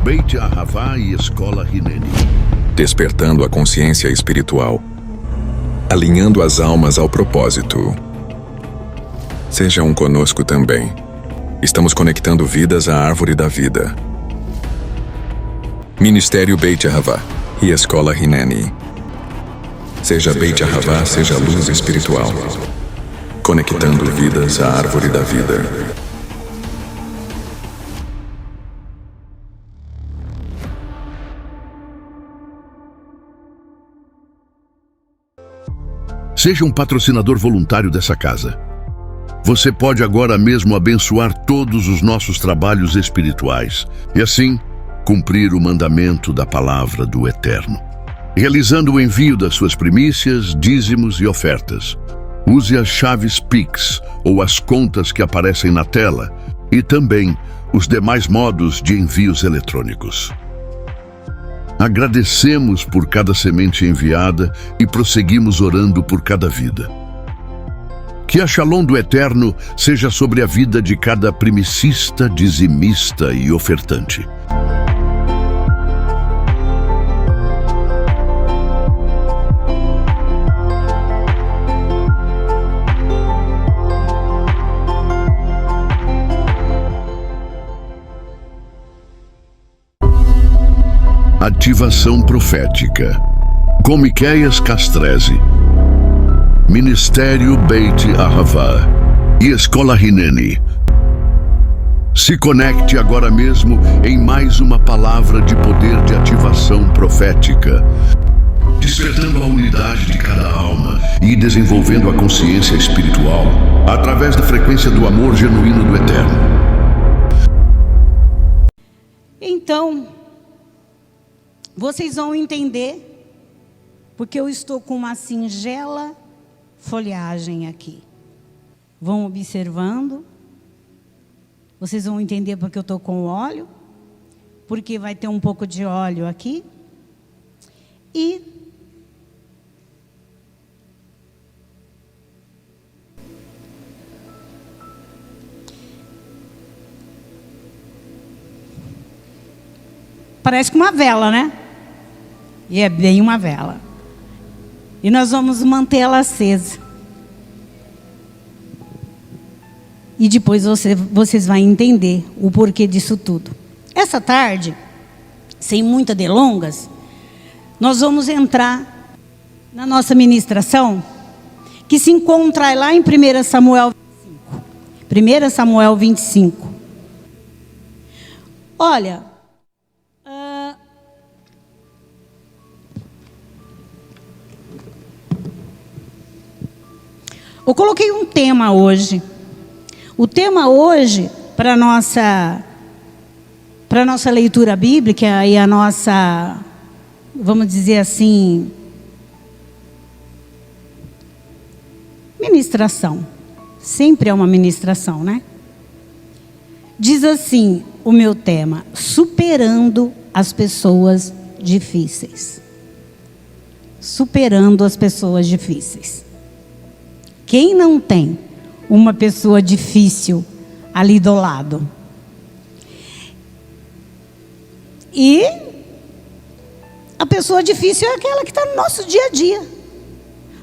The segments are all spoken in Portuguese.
Beit Ahavá e Escola Hineni. Despertando a consciência espiritual, alinhando as almas ao propósito. Sejam conosco também. Estamos conectando vidas à árvore da vida. Ministério Beit Ahavá e Escola Hineni. Seja Beit Ahavá, seja luz espiritual. Conectando vidas à árvore da vida. Seja um patrocinador voluntário dessa casa. Você pode agora mesmo abençoar todos os nossos trabalhos espirituais e assim cumprir o mandamento da palavra do Eterno. Realizando o envio das suas primícias, dízimos e ofertas. Use as chaves Pix ou as contas que aparecem na tela e também os demais modos de envios eletrônicos. Agradecemos por cada semente enviada e prosseguimos orando por cada vida. Que a Shalom do Eterno seja sobre a vida de cada primicista, dizimista e ofertante. Ativação profética. Com Miqueias Castrese. Ministério Beit Ahavá e Escola Hineni. Se conecte agora mesmo em mais uma palavra de poder de ativação profética, despertando a unidade de cada alma e desenvolvendo a consciência espiritual através da frequência do amor genuíno do Eterno. Então, vocês vão entender porque eu estou com uma singela folhagem aqui. Vão observando. Vocês vão entender porque eu estou com óleo. Porque vai ter um pouco de óleo aqui. E parece que uma vela, né? E é bem uma vela. E nós vamos mantê-la acesa. E depois vocês vão entender o porquê disso tudo. Essa tarde, sem muitas delongas, nós vamos entrar na nossa ministração, que se encontra lá em 1 Samuel 25. 1 Samuel 25. Olha, eu coloquei um tema hoje. O tema hoje, para a nossa leitura bíblica e a nossa, vamos dizer assim, ministração. Sempre é uma ministração, né? Diz assim o meu tema: superando as pessoas difíceis. Superando as pessoas difíceis. Quem não tem uma pessoa difícil ali do lado? E a pessoa difícil é aquela que está no nosso dia a dia.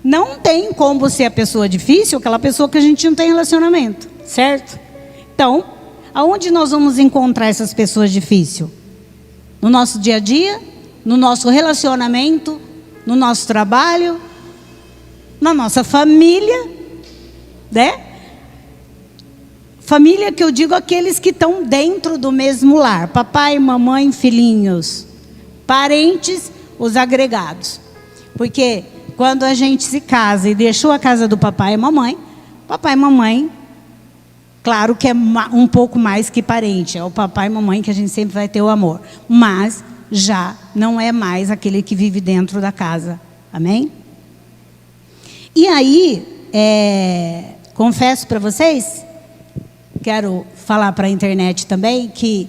Não tem como ser a pessoa difícil, aquela pessoa que a gente não tem relacionamento, certo? Então, aonde nós vamos encontrar essas pessoas difíceis? No nosso dia a dia, no nosso relacionamento, no nosso trabalho, na nossa família, né? Família que eu digo aqueles que estão dentro do mesmo lar. Papai, mamãe, filhinhos. Parentes, os agregados. Porque quando a gente se casa e deixou a casa do papai e mamãe, claro que é um pouco mais que parente. É o papai e mamãe que a gente sempre vai ter o amor. Mas já não é mais aquele que vive dentro da casa. Amém? E aí, confesso para vocês, quero falar para a internet também, que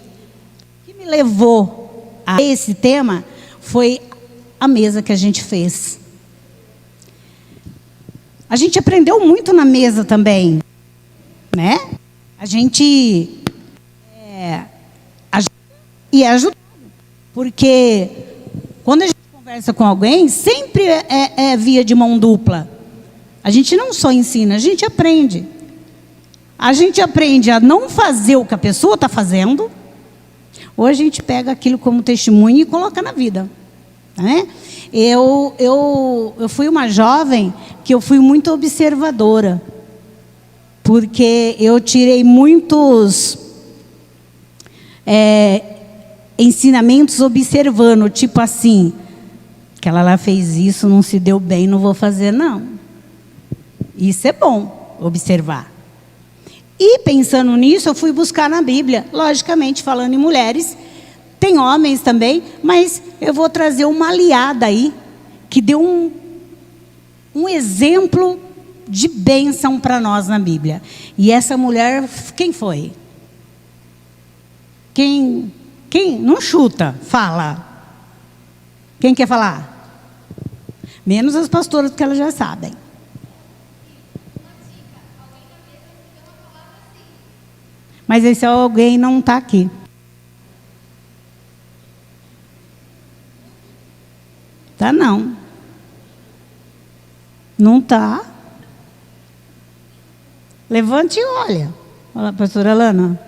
o que me levou a esse tema foi a mesa que a gente fez. A gente aprendeu muito na mesa também, né? A gente é ajudado. Porque quando a gente conversa com alguém, sempre é via de mão dupla. A gente não só ensina, a gente aprende. A gente aprende a não fazer o que a pessoa está fazendo, ou a gente pega aquilo como testemunho e coloca na vida. Né? Eu fui uma jovem que eu fui muito observadora, porque eu tirei muitos ensinamentos observando, tipo assim, aquela lá fez isso, não se deu bem, não vou fazer não. Isso é bom, observar. E pensando nisso, eu fui buscar na Bíblia, logicamente falando em mulheres, tem homens também, mas eu vou trazer uma aliada aí, que deu um exemplo de bênção para nós na Bíblia. E essa mulher, quem foi? Quem? Não chuta, fala. Quem quer falar? Menos as pastoras, porque elas já sabem. Mas esse alguém não está aqui. Tá não. Não está. Levante e olha. Olha, pastora Lana.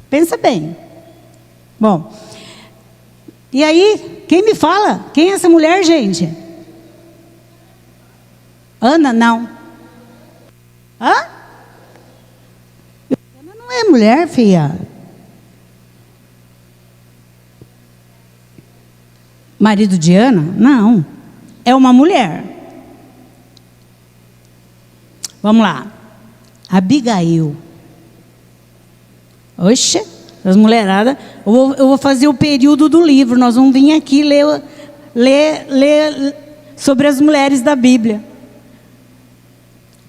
Pensa bem. Bom. E aí, quem me fala? Quem é essa mulher, gente? Ana, não. Hã? Ana não é mulher, filha. Marido de Ana? Não. É uma mulher. Vamos lá. Abigail. Oxe, as mulheradas. Eu vou fazer o período do livro. Nós vamos vir aqui ler sobre as mulheres da Bíblia.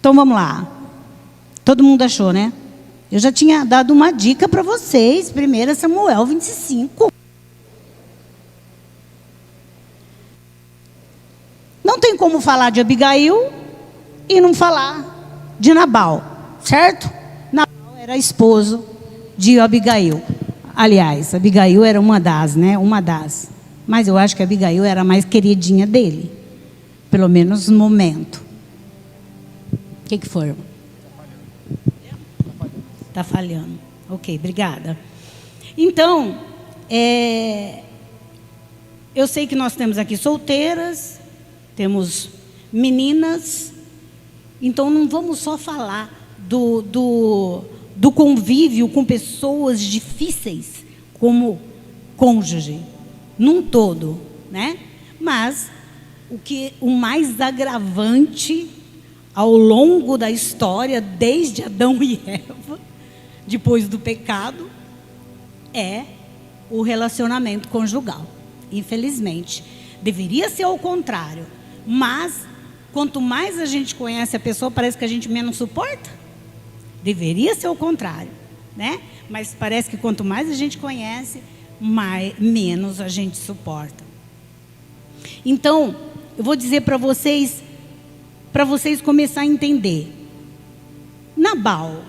Então vamos lá. Todo mundo achou, né? Eu já tinha dado uma dica para vocês. 1 Samuel 25. Não tem como falar de Abigail e não falar de Nabal, certo? Nabal era esposo de Abigail. Aliás, Abigail era uma das, né? Uma das. Mas eu acho que Abigail era a mais queridinha dele. Pelo menos no momento. O que foi? Está falhando. Ok, obrigada. Então, eu sei que nós temos aqui solteiras, temos meninas, então não vamos só falar do convívio com pessoas difíceis, como cônjuge, num todo, né? Mas o mais agravante ao longo da história, desde Adão e Eva, depois do pecado, é o relacionamento conjugal. Infelizmente, deveria ser ao contrário, mas quanto mais a gente conhece a pessoa, parece que a gente menos suporta. Deveria ser o contrário, né? Mas parece que quanto mais a gente conhece, menos a gente suporta. Então, eu vou dizer para vocês começarem a entender. Nabal.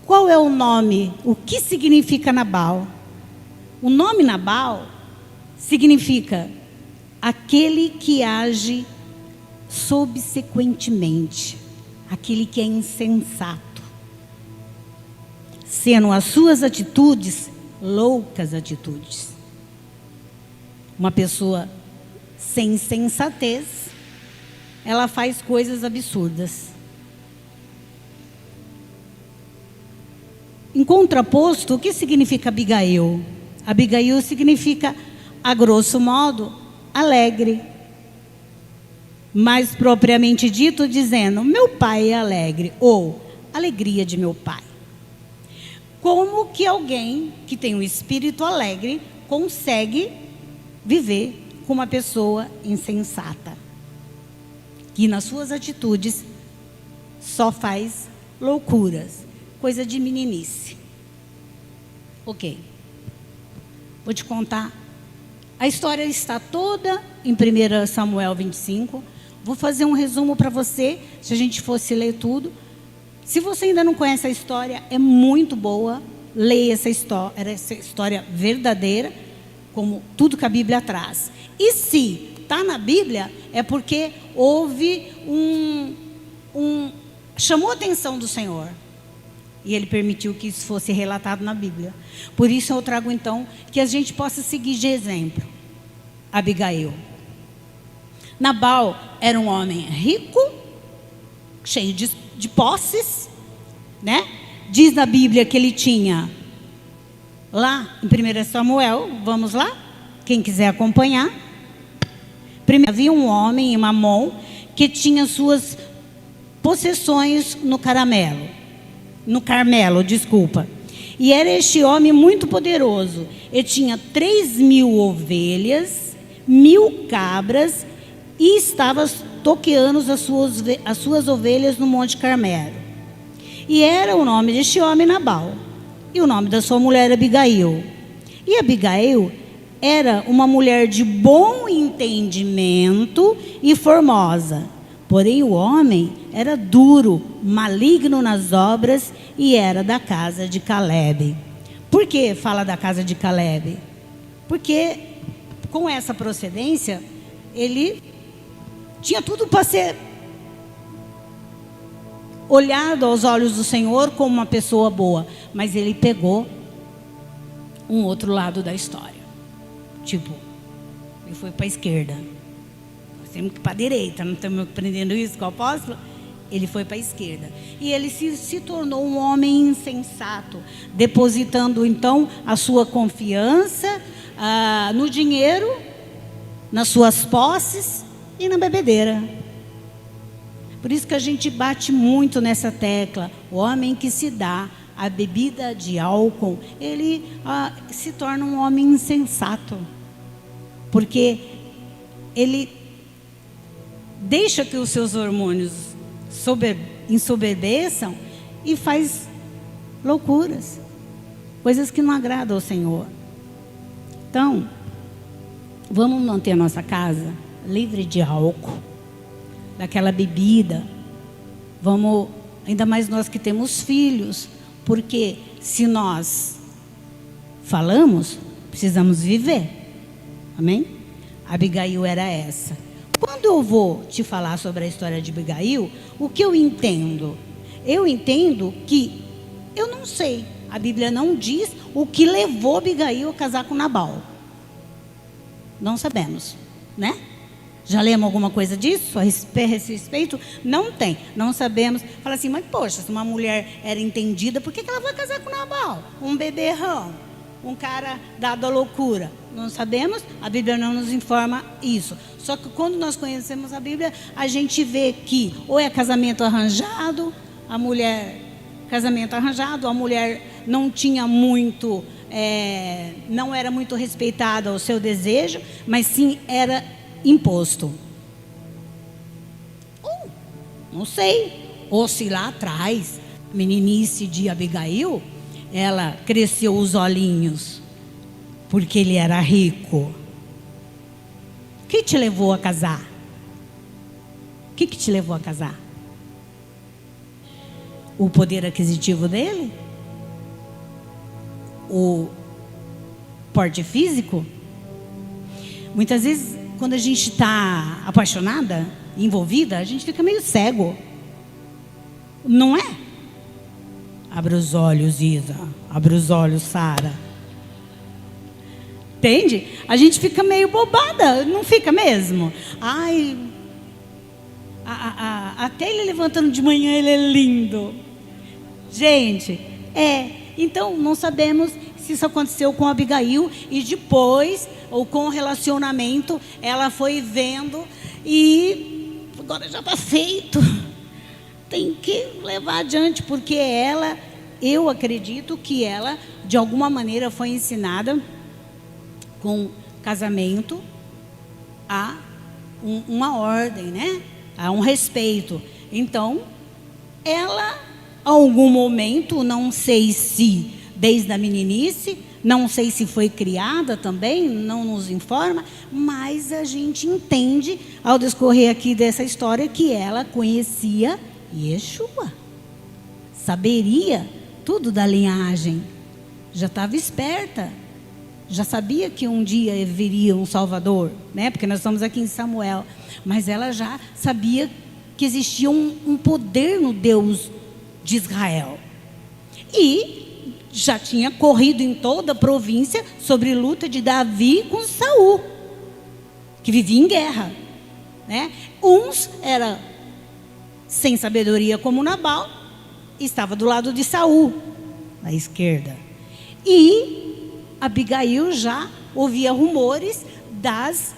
Qual é o nome? O que significa Nabal? O nome Nabal significa aquele que age subsequentemente, aquele que é insensato, sendo as suas atitudes loucas atitudes. Uma pessoa sem sensatez, ela faz coisas absurdas. Em contraposto, o que significa Abigail? Abigail significa, a grosso modo, alegre. Mais propriamente dito, dizendo, meu pai é alegre, ou alegria de meu pai. Como que alguém que tem um espírito alegre consegue viver com uma pessoa insensata, que nas suas atitudes só faz loucuras, coisa de meninice? Ok, vou te contar. A história está toda em 1 Samuel 25. Vou fazer um resumo para você. Se a gente fosse ler tudo, Se você ainda não conhece a história, é muito boa. Leia essa história verdadeira, como tudo que a Bíblia traz. E se está na Bíblia, é porque houve chamou a atenção do Senhor. E Ele permitiu que isso fosse relatado na Bíblia. Por isso eu trago então que a gente possa seguir de exemplo Abigail. Nabal era um homem rico, cheio de posses, né? Diz na Bíblia que ele tinha, lá em 1 Samuel, vamos lá? Quem quiser acompanhar. Primeiro, havia um homem em Mamon que tinha suas possessões no Carmelo. E era este homem muito poderoso. Ele tinha 3.000 ovelhas, 1.000 cabras e estava toqueando as suas ovelhas no Monte Carmelo. E era o nome deste homem Nabal. E o nome da sua mulher Abigail. E Abigail era uma mulher de bom entendimento e formosa. Porém o homem era duro, maligno nas obras e era da casa de Calebe. Por que fala da casa de Calebe? Porque com essa procedência, ele tinha tudo para ser olhado aos olhos do Senhor como uma pessoa boa. Mas ele pegou um outro lado da história. Tipo, ele foi para a esquerda. Nós temos que ir para a direita, não estamos aprendendo isso com o apóstolo? Ele foi para a esquerda. E ele se tornou um homem insensato, depositando então a sua confiança no dinheiro, nas suas posses e na bebedeira. Por isso que a gente bate muito nessa tecla. O homem que se dá a bebida de álcool, ele se torna um homem insensato. Porque ele deixa que os seus hormônios ensoberbeçam e faz loucuras, coisas que não agradam ao Senhor. Então, vamos manter a nossa casa livre de álcool, daquela bebida. Vamos, ainda mais nós que temos filhos, porque se nós falamos, precisamos viver. Amém? Abigail era essa. Quando eu vou te falar sobre a história de Abigail, o que eu entendo? Eu entendo que, eu não sei, a Bíblia não diz o que levou Abigail a casar com Nabal. Não sabemos, né? Já lemos alguma coisa disso a esse respeito? Não tem, não sabemos. Fala assim, mas poxa, se uma mulher era entendida, por que ela vai casar com Nabal? Um beberrão, um cara dado à loucura. Não sabemos, a Bíblia não nos informa isso. Só que quando nós conhecemos a Bíblia, a gente vê que ou é casamento arranjado, a mulher não tinha muito, não era muito respeitada ao seu desejo, mas sim era imposto. Não sei, ou se lá atrás, a meninice de Abigail, ela cresceu os olhinhos porque ele era rico. O que te levou a casar? O que te levou a casar? O poder aquisitivo dele? O porte físico? Muitas vezes, quando a gente está apaixonada, envolvida, a gente fica meio cego. Não é? Abre os olhos, Isa. Abre os olhos, Sara. Entende? A gente fica meio bobada, não fica mesmo? Ai, até ele levantando de manhã, ele é lindo. Gente, então não sabemos se isso aconteceu com Abigail e depois, ou com o relacionamento, ela foi vendo e agora já está feito. Tem que levar adiante, porque eu acredito que ela, de alguma maneira, foi ensinada com casamento a uma ordem, né? A um respeito. Então, ela, a algum momento, não sei se desde a meninice, não sei se foi criada também, não nos informa, mas a gente entende, ao discorrer aqui dessa história, que ela conhecia Yeshua. saberia tudo da linhagem, já estava esperta, já sabia que um dia viria um Salvador, né? Porque nós estamos aqui em Samuel, mas ela já sabia que existia um poder no Deus de Israel. E já tinha corrido em toda a província sobre luta de Davi com Saul, que vivia em guerra, né? Uns era sem sabedoria como Nabal, estava do lado de Saul, à esquerda. E Abigail já ouvia rumores das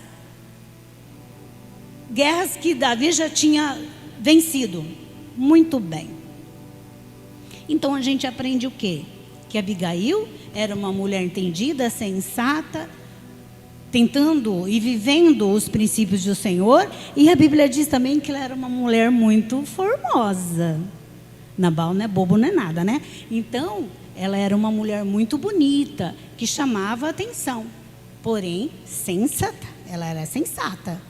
guerras que Davi já tinha vencido. Muito bem. Então a gente aprende o quê? Que Abigail era uma mulher entendida, sensata, tentando e vivendo os princípios do Senhor. E a Bíblia diz também que ela era uma mulher muito formosa. Nabal não é bobo, não é nada, né? Então, ela era uma mulher muito bonita, que chamava a atenção. Porém, sensata. Ela era sensata.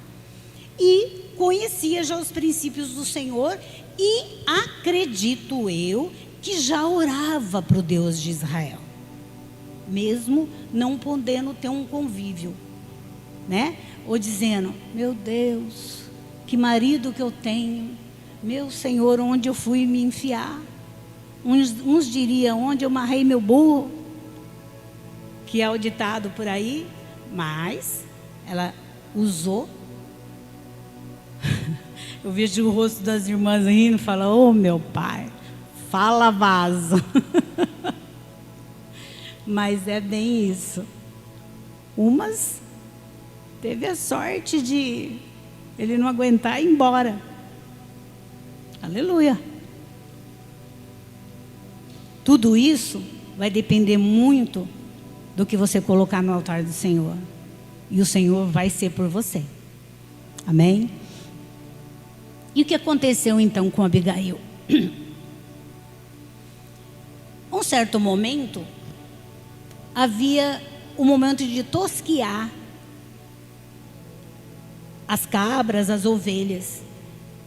E conhecia já os princípios do Senhor. E acredito eu que já orava para o Deus de Israel, mesmo não podendo ter um convívio, né? Ou dizendo: meu Deus, que marido que eu tenho, meu Senhor, onde eu fui me enfiar? Uns diriam: onde eu amarrei meu burro, que é o ditado por aí. Mas ela usou. Eu vejo o rosto das irmãs rindo e falo: oh meu pai, fala vaso. Mas é bem isso. Umas teve a sorte de ele não aguentar e ir embora. Aleluia. Tudo isso vai depender muito do que você colocar no altar do Senhor. E o Senhor vai ser por você. Amém? E o que aconteceu então com Abigail? Um certo momento, havia um momento de tosquiar as cabras, as ovelhas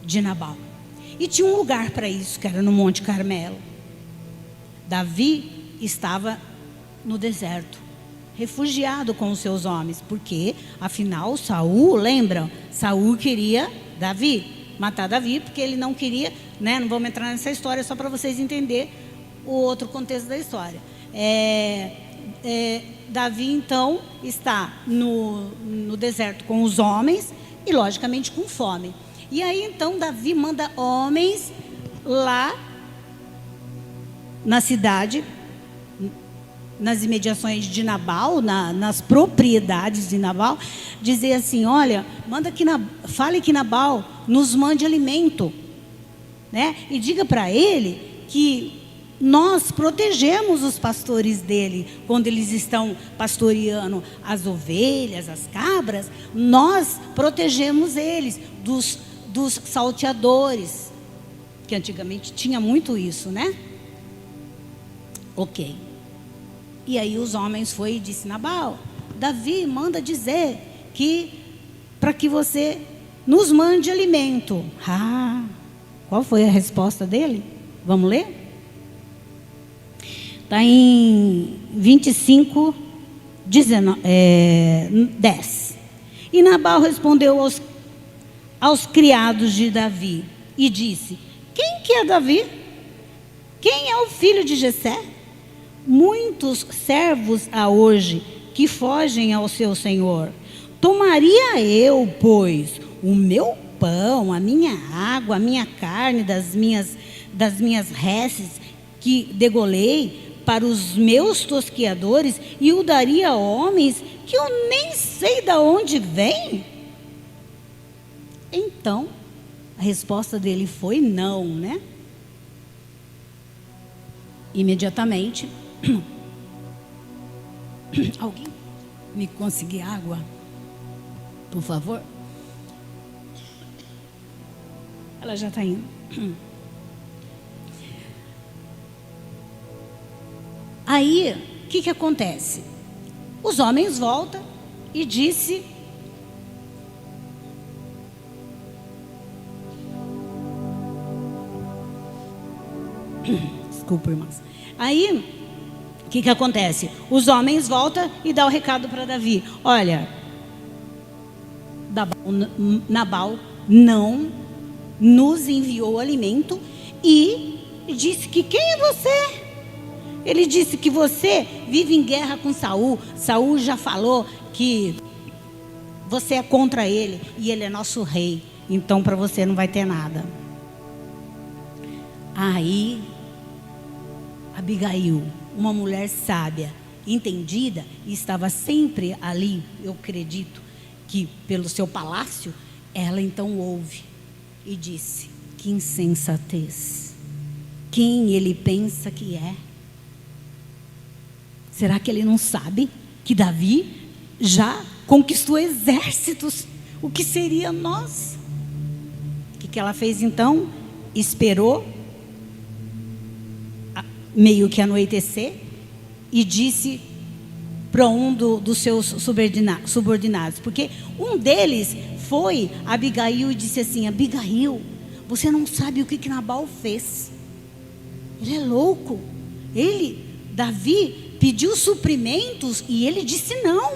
de Nabal. E tinha um lugar para isso, que era no Monte Carmelo. Davi estava no deserto, refugiado com os seus homens, porque afinal Saul, lembram? Saul queria matar Davi, porque ele não queria, né? Não vamos entrar nessa história, só para vocês entenderem o outro contexto da história. Davi então está no deserto com os homens e logicamente com fome. E aí então Davi manda homens lá na cidade, nas imediações de Nabal, nas propriedades de Nabal, dizer assim: olha, fale que Nabal nos mande alimento, né? E diga para ele que nós protegemos os pastores dele quando eles estão pastoreando as ovelhas, as cabras. Nós protegemos eles dos salteadores, que antigamente tinha muito isso, né? Ok. E aí os homens foi e disse: Nabal, Davi manda dizer que para que você nos mande alimento. Qual foi a resposta dele? Vamos ler? Está em 25, 10. E Nabal respondeu aos criados de Davi e disse: quem que é Davi? Quem é o filho de Jessé? Muitos servos há hoje que fogem ao seu senhor. Tomaria eu, pois, o meu pão, a minha água, a minha carne das minhas reses que degolei para os meus tosquiadores e o daria a homens que eu nem sei de onde vêm? Então, a resposta dele foi não, né? Imediatamente, alguém me conseguir água, por favor? Ela já está indo. Aí, o que acontece? Os homens voltam e disse: Desculpa, irmãos. Aí, o que acontece? Os homens voltam e dão o recado para Davi. Olha, Nabal não nos enviou alimento e disse que quem é você? Ele disse que você vive em guerra com Saul. Saul já falou que você é contra ele e ele é nosso rei. Então para você não vai ter nada. Aí Abigail, uma mulher sábia, entendida, e estava sempre ali, eu acredito que pelo seu palácio, ela então ouve e disse: que insensatez, quem ele pensa que é? Será que ele não sabe que Davi já conquistou exércitos? O que seria nós? O que ela fez então? Esperou meio que anoitecer e disse para um dos seus subordinados, porque um deles foi Abigail e disse assim: Abigail, você não sabe o que Nabal fez. Ele é louco. Davi pediu suprimentos e ele disse não.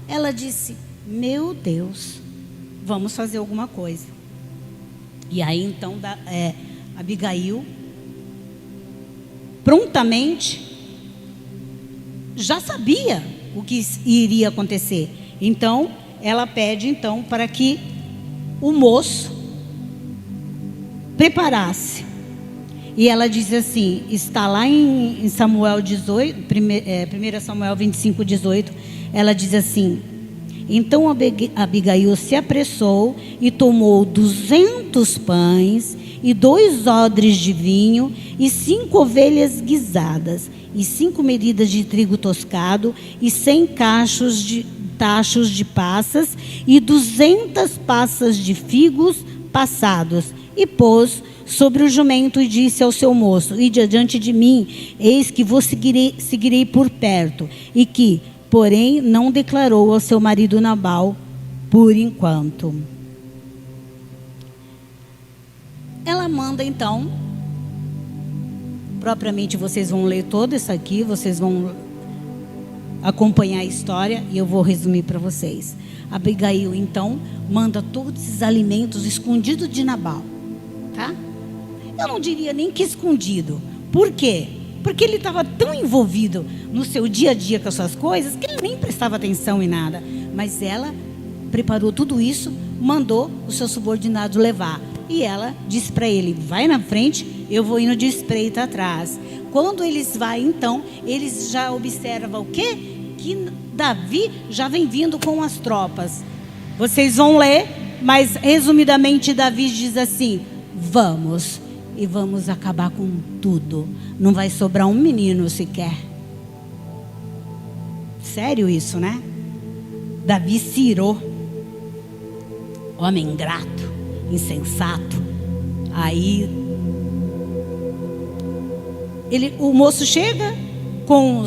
Ela disse: meu Deus, vamos fazer alguma coisa. E aí então Abigail prontamente já sabia o que iria acontecer. Então ela pede então para que o moço preparasse. E ela diz assim, está lá em Samuel 18, 1 Samuel 25, 18, ela diz assim: então Abigail se apressou e tomou 200 pães e 2 odres de vinho e 5 ovelhas guisadas e 5 medidas de trigo toscado e 100 tachos de passas e 200 passas de figos passados, e pôs sobre o jumento e disse ao seu moço: ide adiante de mim, eis que vos seguirei por perto. E que, porém, não declarou ao seu marido Nabal por enquanto. Ela manda então, propriamente vocês vão ler todo isso aqui, vocês vão acompanhar a história e eu vou resumir para vocês. Abigail então manda todos esses alimentos escondidos de Nabal, tá? Eu não diria nem que escondido. Por quê? Porque ele estava tão envolvido no seu dia a dia com as suas coisas que ele nem prestava atenção em nada. Mas ela preparou tudo isso, mandou o seu subordinado levar. E ela disse para ele: vai na frente, eu vou indo de espreita atrás. Quando eles vão então, eles já observam o quê? Que Davi já vem vindo com as tropas. Vocês vão ler, mas resumidamente Davi diz assim: vamos, e vamos acabar com tudo. Não vai sobrar um menino sequer. Sério isso, né? Davi se irou. Homem ingrato, insensato. Aí o moço chega com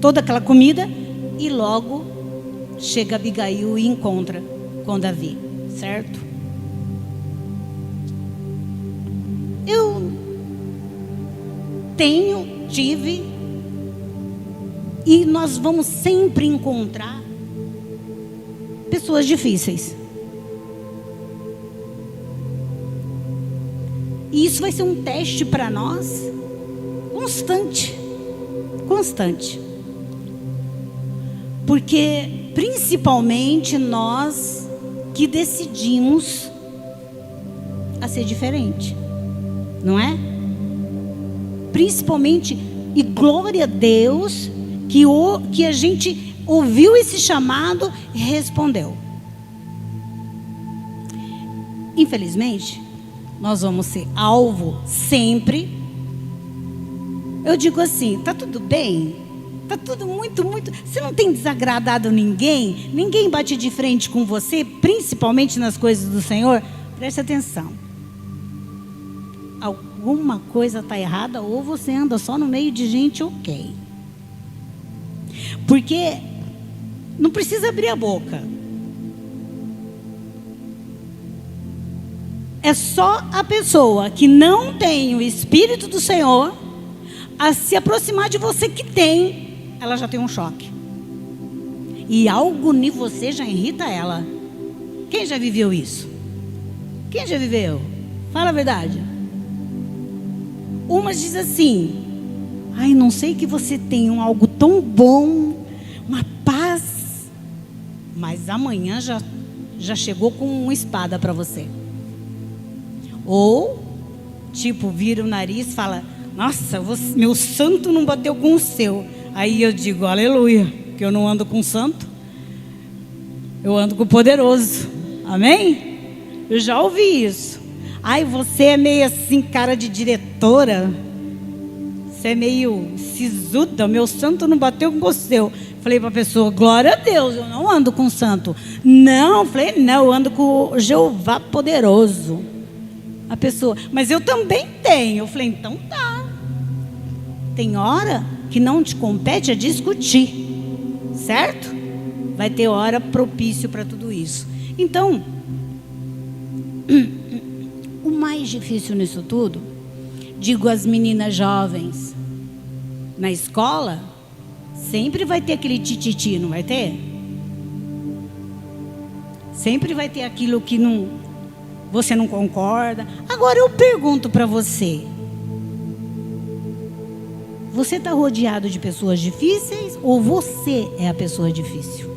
toda aquela comida e logo chega Abigail e encontra com Davi, certo? Eu tive e nós vamos sempre encontrar pessoas difíceis. E isso vai ser um teste para nós constante. Porque principalmente nós que decidimos a ser diferente, não é? Principalmente, e glória a Deus que a gente ouviu esse chamado e respondeu. Infelizmente, nós vamos ser alvo sempre. Eu digo assim: tá tudo bem? Tá tudo muito. Você não tem desagradado ninguém? Ninguém bate de frente com você, principalmente nas coisas do Senhor? Preste atenção. Alguma coisa está errada, ou você anda só no meio de gente ok. Porque não precisa abrir a boca. É só a pessoa que não tem o Espírito do Senhor a se aproximar de você que tem, ela já tem um choque. E algo em você já irrita ela. Quem já viveu isso? Quem já viveu? Fala a verdade. Umas diz assim: ai, não sei que você tem algo tão bom, uma paz, mas amanhã já chegou com uma espada para você. Ou, tipo, vira o nariz e fala: nossa, meu santo não bateu com o seu. Aí eu digo: aleluia, que eu não ando com santo, eu ando com o poderoso. Amém? Eu já ouvi isso. Ai, você é meio assim, cara de diretora, você é meio sisuda, meu santo não bateu com o seu. Falei para a pessoa: glória a Deus, eu não ando com santo. Não, falei: não, eu ando com o Jeová poderoso. A pessoa: mas eu também tenho. Eu falei: então tá. Tem hora que não te compete a discutir, certo? Vai ter hora propício para tudo isso. Então, o mais difícil nisso tudo, digo às meninas jovens, na escola, sempre vai ter aquele tititi, não vai ter? Sempre vai ter aquilo que você não concorda. Agora eu pergunto para você: você está rodeado de pessoas difíceis ou você é a pessoa difícil?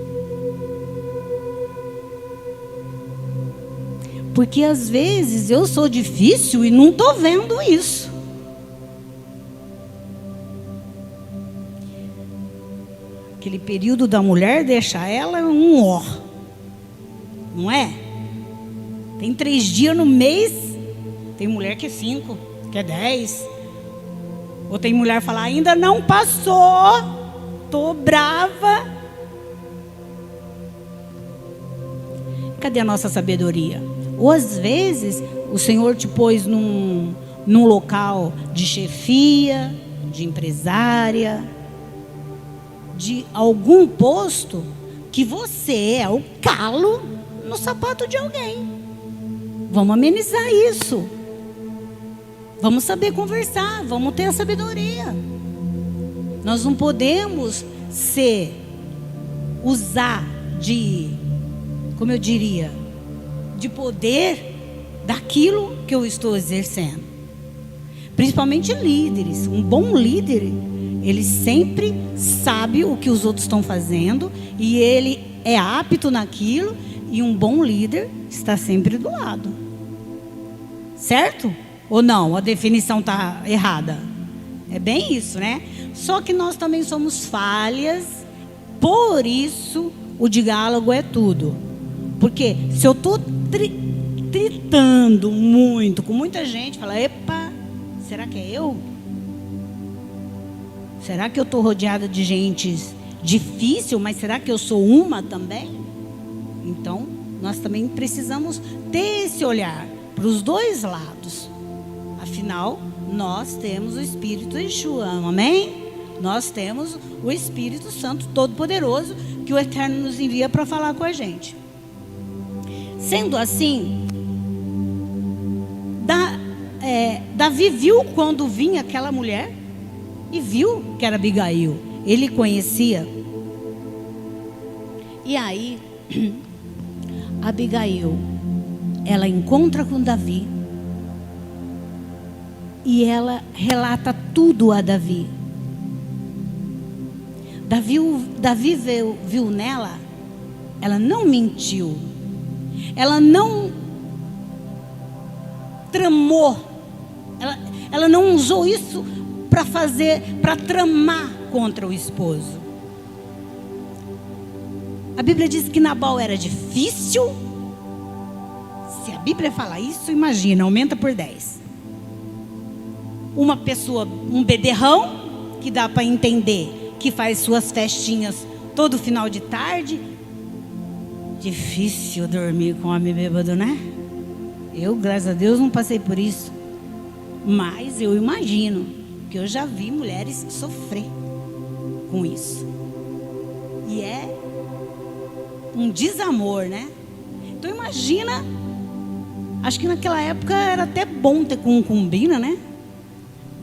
Porque às vezes eu sou difícil e não estou vendo isso. Aquele período da mulher deixa ela um ó, não é? Tem 3 dias no mês, tem mulher que é 5, que é 10. Ou tem mulher que fala: ainda não passou, tô brava. Cadê a nossa sabedoria? Ou às vezes o Senhor te pôs num local de chefia, de empresária, de algum posto, que você é o calo no sapato de alguém. Vamos amenizar isso. Vamos saber conversar, vamos ter a sabedoria. Nós não podemos usar de, como eu diria, de poder daquilo que eu estou exercendo. Principalmente líderes. Um bom líder, ele sempre sabe o que os outros estão fazendo e ele é apto naquilo, e um bom líder está sempre do lado. Certo? Ou não? A definição está errada? É bem isso, né? Só que nós também somos falhas, por isso o diálogo é tudo. Porque se eu estou tritando muito com muita gente, fala: epa, será que é eu? Será que eu estou rodeada de gente difícil, mas será que eu sou uma também? Então, nós também precisamos ter esse olhar para os dois lados. Afinal, nós temos o Espírito Yeshua, amém? Nós temos o Espírito Santo Todo-Poderoso, que o Eterno nos envia para falar com a gente. Sendo assim, Davi viu quando vinha aquela mulher e viu que era Abigail. Ele conhecia. E aí, Abigail, ela encontra com Davi e ela relata tudo a Davi. Davi viu nela, ela não mentiu. Ela não tramou. Ela não usou isso para tramar contra o esposo. A Bíblia diz que Nabal era difícil. Se a Bíblia fala isso, imagina, aumenta por 10. Uma pessoa, um beberrão, que dá para entender que faz suas festinhas todo final de tarde. Difícil dormir com homem bêbado, né? Eu, graças a Deus, não passei por isso. Mas eu imagino que eu já vi mulheres sofrer com isso. E é um desamor, né? Então imagina, acho que naquela época era até bom ter concubina, né?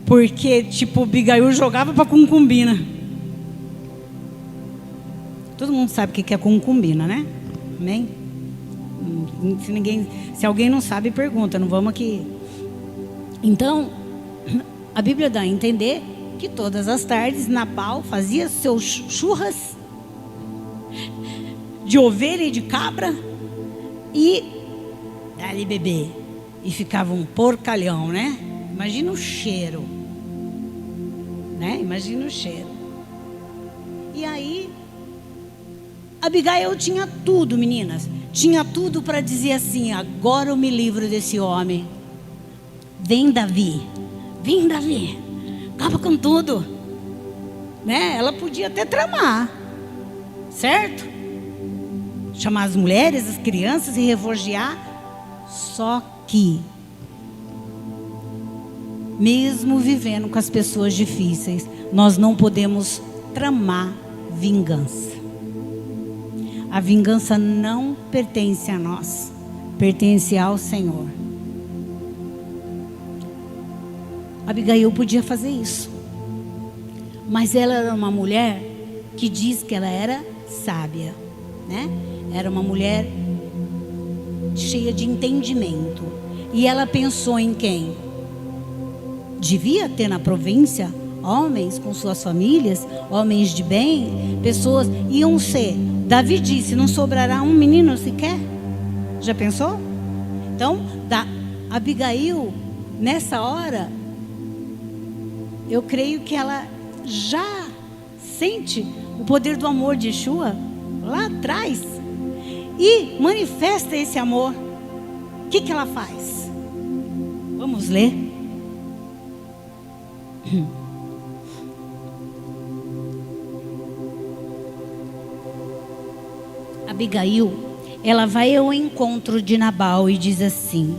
Porque, tipo, Abigail jogava para concubina. Todo mundo sabe o que é concubina, né? Amém? Se alguém não sabe, pergunta. Não vamos aqui. Então, a Bíblia dá a entender que todas as tardes Nabal fazia seus churras de ovelha e de cabra e ali beber. E ficava um porcalhão, né? Imagina o cheiro, né? Imagina o cheiro. E aí, Abigail tinha tudo, meninas. Tinha tudo para dizer assim: agora eu me livro desse homem. Vem, Davi. Vem, Davi. Acaba com tudo. Né? Ela podia até tramar, certo? Chamar as mulheres, as crianças e refugiar. Só que, mesmo vivendo com as pessoas difíceis, nós não podemos tramar vingança. A vingança não pertence a nós, pertence ao Senhor. Abigail podia fazer isso, mas ela era uma mulher que diz que ela era sábia, né? Era uma mulher cheia de entendimento. E ela pensou em quem? Devia ter na província homens com suas famílias, homens de bem, pessoas iam ser. Davi disse: não sobrará um menino sequer. Já pensou? Então, Abigail, nessa hora, eu creio que ela já sente o poder do amor de Yeshua lá atrás e manifesta esse amor. O que ela faz? Vamos ler. Abigail, ela vai ao encontro de Nabal e diz assim.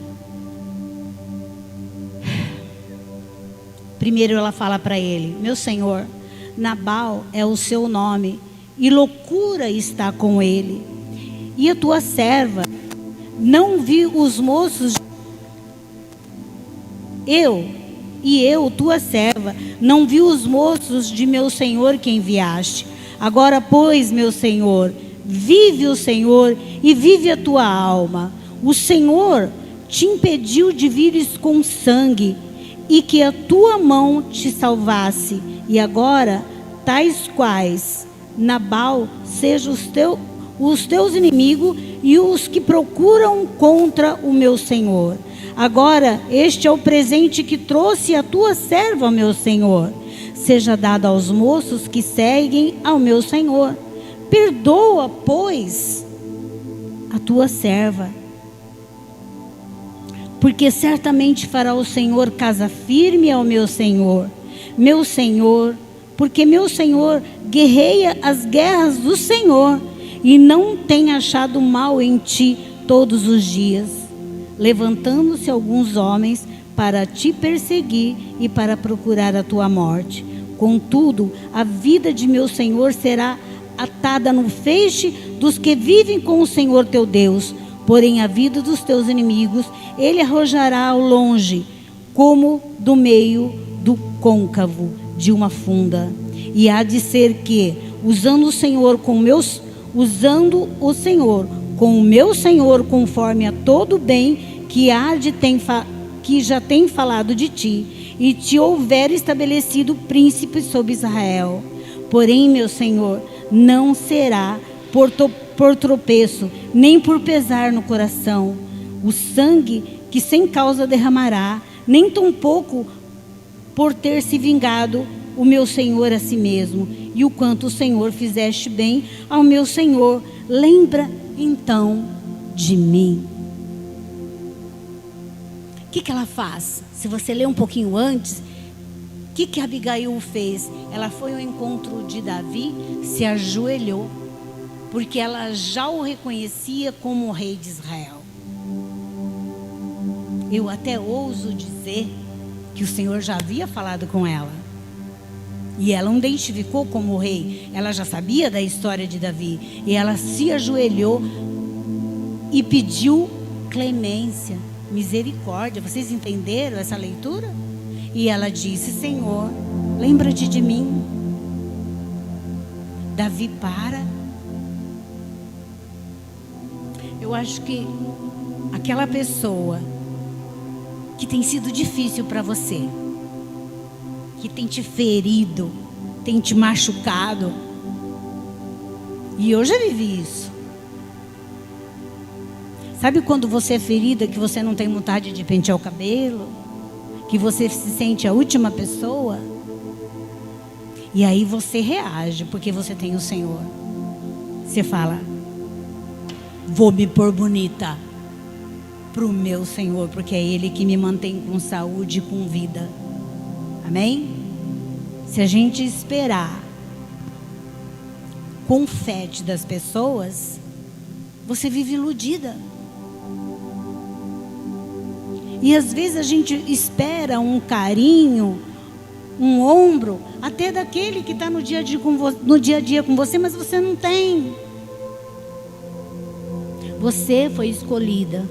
Primeiro ela fala para ele: meu senhor, Nabal é o seu nome e loucura está com ele. E a tua serva não vi os moços. Eu, tua serva, não vi os moços de meu senhor que enviaste. Agora, pois, meu senhor, vive o Senhor e vive a tua alma. O Senhor te impediu de vires com sangue e que a tua mão te salvasse. E agora, tais quais Nabal sejam os teus inimigos e os que procuram contra o meu senhor. Agora, este é o presente que trouxe a tua serva, meu senhor. Seja dado aos moços que seguem ao meu senhor. Perdoa, pois, a tua serva, porque certamente fará o Senhor casa firme ao meu senhor, porque meu senhor guerreia as guerras do Senhor e não tem achado mal em ti todos os dias, levantando-se alguns homens para te perseguir e para procurar a tua morte. Contudo, a vida de meu senhor será atada no feixe dos que vivem com o Senhor teu Deus. Porém a vida dos teus inimigos ele arrojará ao longe, como do meio do côncavo de uma funda. E há de ser que, usando o Senhor com o meu Senhor conforme a todo bem que já tem falado de ti, e te houver estabelecido príncipe sobre Israel. Porém, meu Senhor, não será por tropeço, nem por pesar no coração, o sangue que sem causa derramará, nem tampouco por ter se vingado o meu Senhor a si mesmo. E o quanto o Senhor fizeste bem ao meu Senhor, lembra então de mim. O que ela faz? Se você ler um pouquinho antes, o que Abigail fez? Ela foi ao encontro de Davi, se ajoelhou, porque ela já o reconhecia como o rei de Israel. Eu até ouso dizer que o Senhor já havia falado com ela, e ela não identificou como o rei. Ela já sabia da história de Davi, e ela se ajoelhou e pediu clemência, misericórdia. Vocês entenderam essa leitura? E ela disse: Senhor, lembra-te de mim. Davi para. Eu acho que aquela pessoa que tem sido difícil para você, que tem te ferido, tem te machucado, e eu já vivi isso. Sabe quando você é ferida, que você não tem vontade de pentear o cabelo, que você se sente a última pessoa? E aí você reage, porque você tem o Senhor. Você fala: vou me pôr bonita para o meu Senhor, porque é Ele que me mantém com saúde e com vida. Amém? Se a gente esperar confete das pessoas, você vive iludida. E às vezes a gente espera um carinho, um ombro, até daquele que está no dia a dia com você, mas você não tem. Você foi escolhida.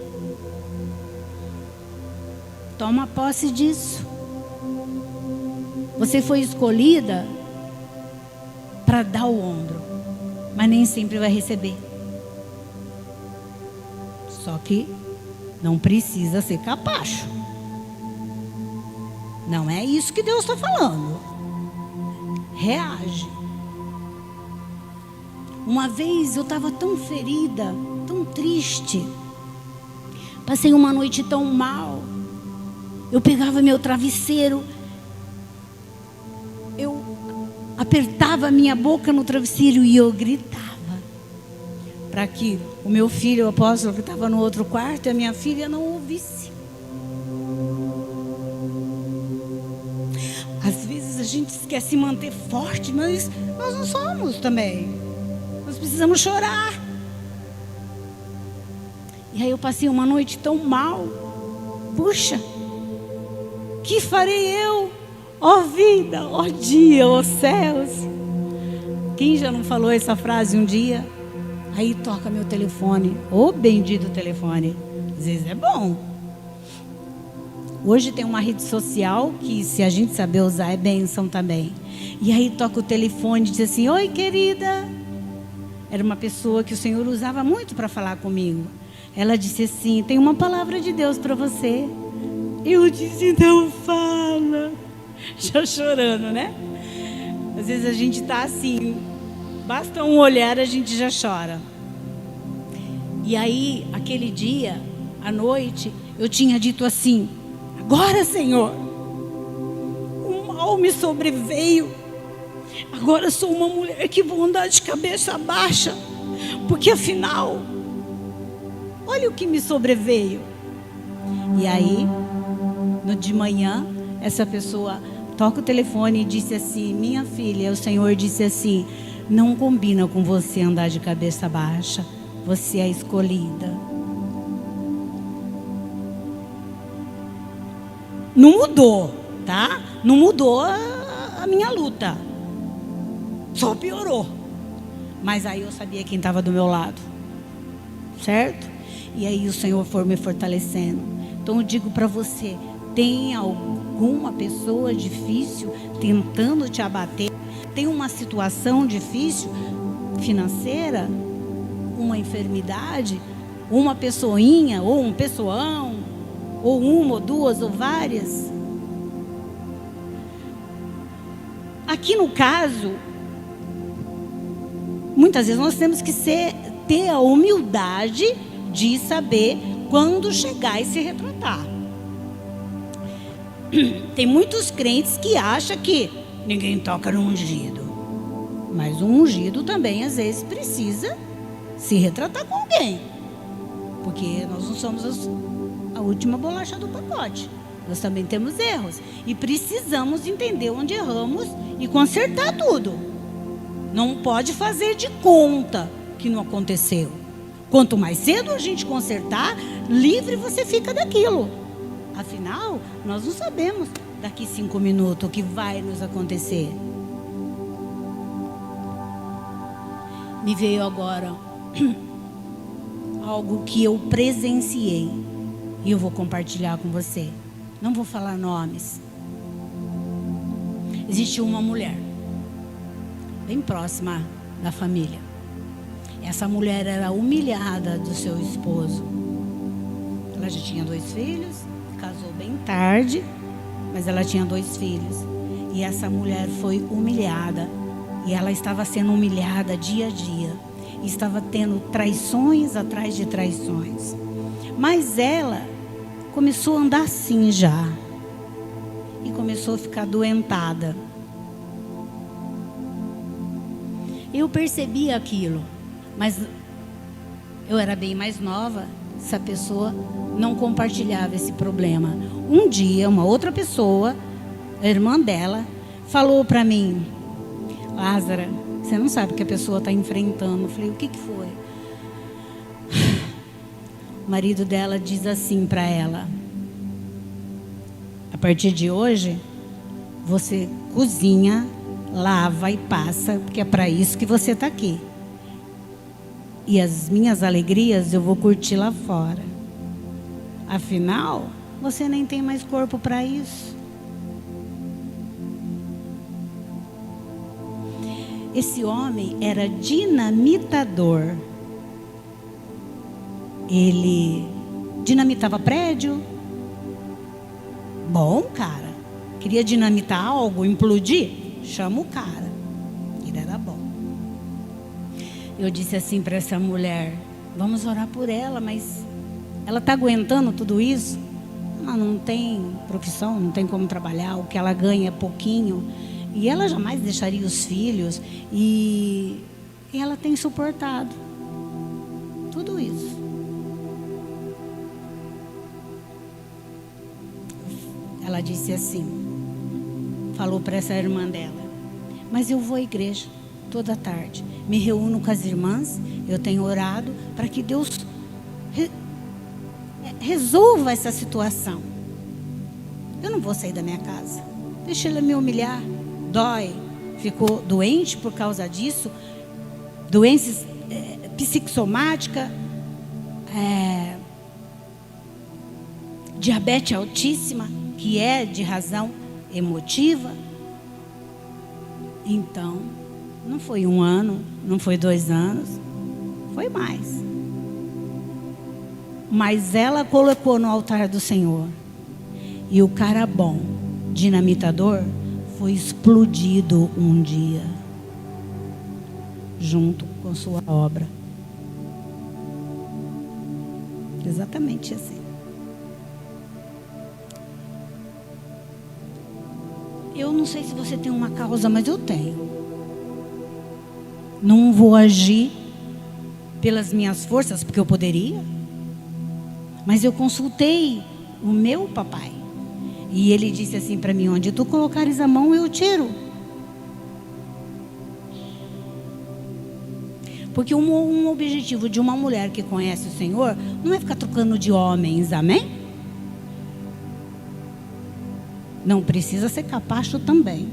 Toma posse disso. Você foi escolhida para dar o ombro, mas nem sempre vai receber. Só que não precisa ser capacho. Não é isso que Deus está falando. Reage. Uma vez eu estava tão ferida, tão triste. Passei uma noite tão mal. Eu pegava meu travesseiro, eu apertava a minha boca no travesseiro e eu gritava, para que o meu filho, o apóstolo, que estava no outro quarto, e a minha filha não ouvisse. Às vezes a gente quer se manter forte, mas nós não somos também. Nós precisamos chorar. E aí eu passei uma noite tão mal. Puxa, que farei eu? Ó vida, ó dia, ó céus. Quem já não falou essa frase um dia? Aí toca meu telefone. Ô bendito telefone. Às vezes é bom. Hoje tem uma rede social que, se a gente saber usar, é bênção também. E aí toca o telefone e diz assim: oi, querida. Era uma pessoa que o Senhor usava muito para falar comigo. Ela disse assim: tem uma palavra de Deus para você. Eu disse: então fala. Já chorando, né? Às vezes a gente está assim, basta um olhar, a gente já chora. E aí, aquele dia, à noite, eu tinha dito assim: agora, Senhor, o mal me sobreveio. Agora sou uma mulher que vou andar de cabeça baixa, porque afinal, olha o que me sobreveio. E aí, no de manhã, essa pessoa toca o telefone e disse assim: minha filha, o Senhor disse assim: não combina com você andar de cabeça baixa, você é escolhida. Não mudou, tá? Não mudou a minha luta, só piorou. Mas aí eu sabia quem estava do meu lado, certo? E aí o Senhor foi me fortalecendo. Então eu digo para você: tem alguma pessoa difícil tentando te abater? Tem uma situação difícil financeira? Uma enfermidade? Uma pessoinha? Ou um pessoão? Ou uma, ou duas, ou várias? Aqui no caso, muitas vezes nós temos que ter a humildade de saber quando chegar e se retratar. Tem muitos crentes que acham que ninguém toca no ungido. Mas o ungido também, às vezes, precisa se retratar com alguém. Porque nós não somos a última bolacha do pacote. Nós também temos erros. E precisamos entender onde erramos e consertar tudo. Não pode fazer de conta que não aconteceu. Quanto mais cedo a gente consertar, livre você fica daquilo. Afinal, nós não sabemos daqui 5 minutos o que vai nos acontecer. Me veio agora algo que eu presenciei e eu vou compartilhar com você. Não vou falar nomes, Existiu uma mulher, bem próxima da família. Essa mulher era humilhada do seu esposo. Ela já tinha 2 filhos, casou bem tarde, mas ela tinha 2 filhos. E essa mulher foi humilhada. E ela estava sendo humilhada dia a dia. E estava tendo traições atrás de traições. Mas ela começou a andar assim já. E começou a ficar doentada. Eu percebi aquilo. Mas eu era bem mais nova. Essa pessoa não compartilhava esse problema. Um dia, uma outra pessoa, a irmã dela, falou para mim: Lázara, você não sabe o que a pessoa está enfrentando. Eu falei: o que foi? O marido dela diz assim para ela: a partir de hoje, você cozinha, lava e passa, porque é para isso que você está aqui. E as minhas alegrias eu vou curtir lá fora. Afinal, você nem tem mais corpo para isso. Esse homem era dinamitador. Ele dinamitava prédio. Bom, cara. Queria dinamitar algo, implodir? Chama o cara. Ele era bom. Eu disse assim para essa mulher: vamos orar por ela, mas ela está aguentando tudo isso? Ela não tem profissão, não tem como trabalhar, o que ela ganha é pouquinho. E ela jamais deixaria os filhos. E ela tem suportado tudo isso. Ela disse assim, falou para essa irmã dela: mas eu vou à igreja toda tarde, me reúno com as irmãs, eu tenho orado para que Deus resolva essa situação. Eu não vou sair da minha casa, deixa ela me humilhar. Dói, ficou doente por causa disso, doenças psicossomáticas, diabetes altíssima, que é de razão emotiva. Então, não foi 1 ano, não foi 2 anos, foi mais. Mas ela colocou no altar do Senhor. E o cara bom, dinamitador, foi explodido um dia, junto com sua obra. Exatamente assim. Eu não sei se você tem uma causa, mas eu tenho. Não vou agir pelas minhas forças, porque eu poderia. Mas eu consultei o meu papai. E ele disse assim para mim: onde tu colocares a mão, eu tiro. Porque um objetivo de uma mulher que conhece o Senhor não é ficar trocando de homens, amém? Não precisa ser capacho também.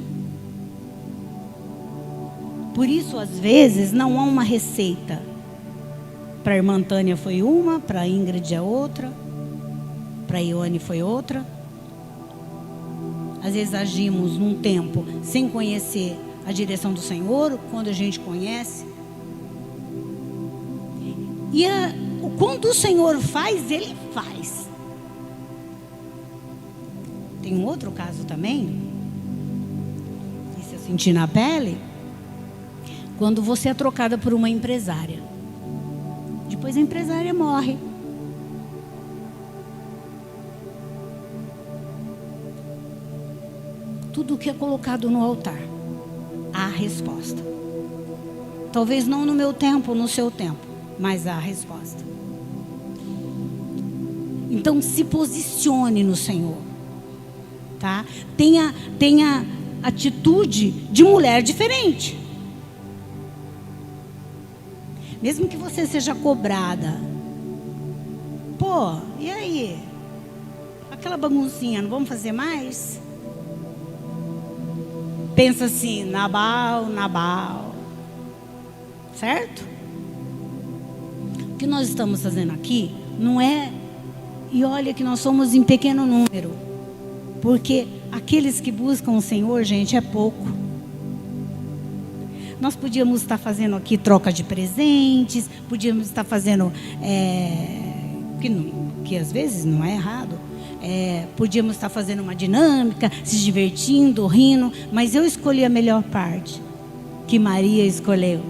Por isso, às vezes, não há uma receita. Para a irmã Tânia foi uma, para a Ingrid é outra, para a Ione foi outra. Às vezes agimos num tempo sem conhecer a direção do Senhor, quando a gente conhece. E quando o Senhor faz, Ele faz. Tem um outro caso também, que eu senti na pele, quando você é trocada por uma empresária. Depois a empresária morre. Tudo que é colocado no altar, há resposta. Talvez não no meu tempo, no seu tempo, mas há resposta. Então se posicione no Senhor, tá? Tenha atitude de mulher diferente. Mesmo que você seja cobrada. Pô, e aí? Aquela baguncinha, não vamos fazer mais? Pensa assim, Nabal. Certo? O que nós estamos fazendo aqui não é... E olha que nós somos em pequeno número. Porque aqueles que buscam o Senhor, gente, é pouco. Nós podíamos estar fazendo aqui troca de presentes, podíamos estar fazendo, que às vezes não é errado, podíamos estar fazendo uma dinâmica, se divertindo, rindo, mas eu escolhi a melhor parte, que Maria escolheu,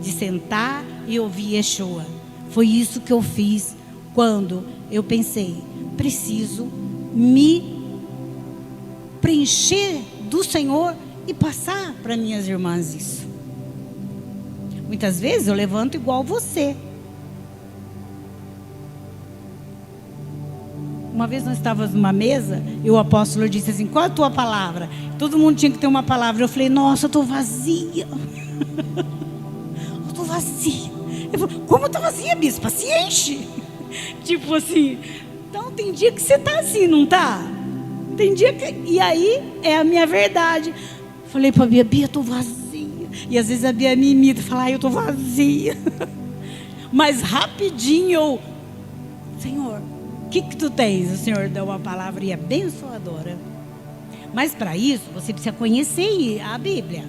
de sentar e ouvir Yeshua. Foi isso que eu fiz quando eu pensei, preciso me preencher do Senhor e passar para minhas irmãs isso. Muitas vezes eu levanto igual você. Uma vez nós estávamos numa mesa e o apóstolo disse assim, qual é a tua palavra? Todo mundo tinha que ter uma palavra. Eu falei, nossa, eu estou vazia. Eu estou vazia. Ele falou, como está vazia, bispa? Se enche. Tipo assim, então tem dia que você está assim, não está? Tem dia que... E aí é a minha verdade. Falei para a Bia, Bia, eu estou vazia. E às vezes a Bia me imita e fala, eu estou vazia. Mas rapidinho eu, Senhor, o que tu tens? O Senhor deu uma palavra e abençoadora. Mas para isso, você precisa conhecer a Bíblia.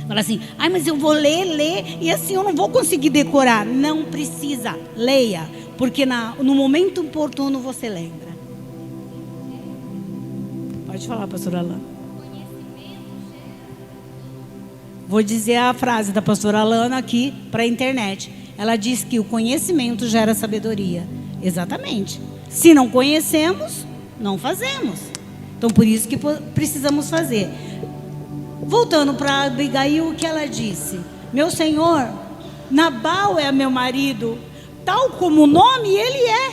Fala assim, mas eu vou ler, e assim eu não vou conseguir decorar. Não precisa, leia. Porque no momento oportuno você lembra. Pode falar, pastora Alana. Vou dizer a frase da pastora Alana aqui para a internet. Ela diz que o conhecimento gera sabedoria. Exatamente. Se não conhecemos, não fazemos. Então, por isso que precisamos fazer. Voltando para Abigail, o que ela disse? Meu senhor, Nabal é meu marido, tal como o nome ele é,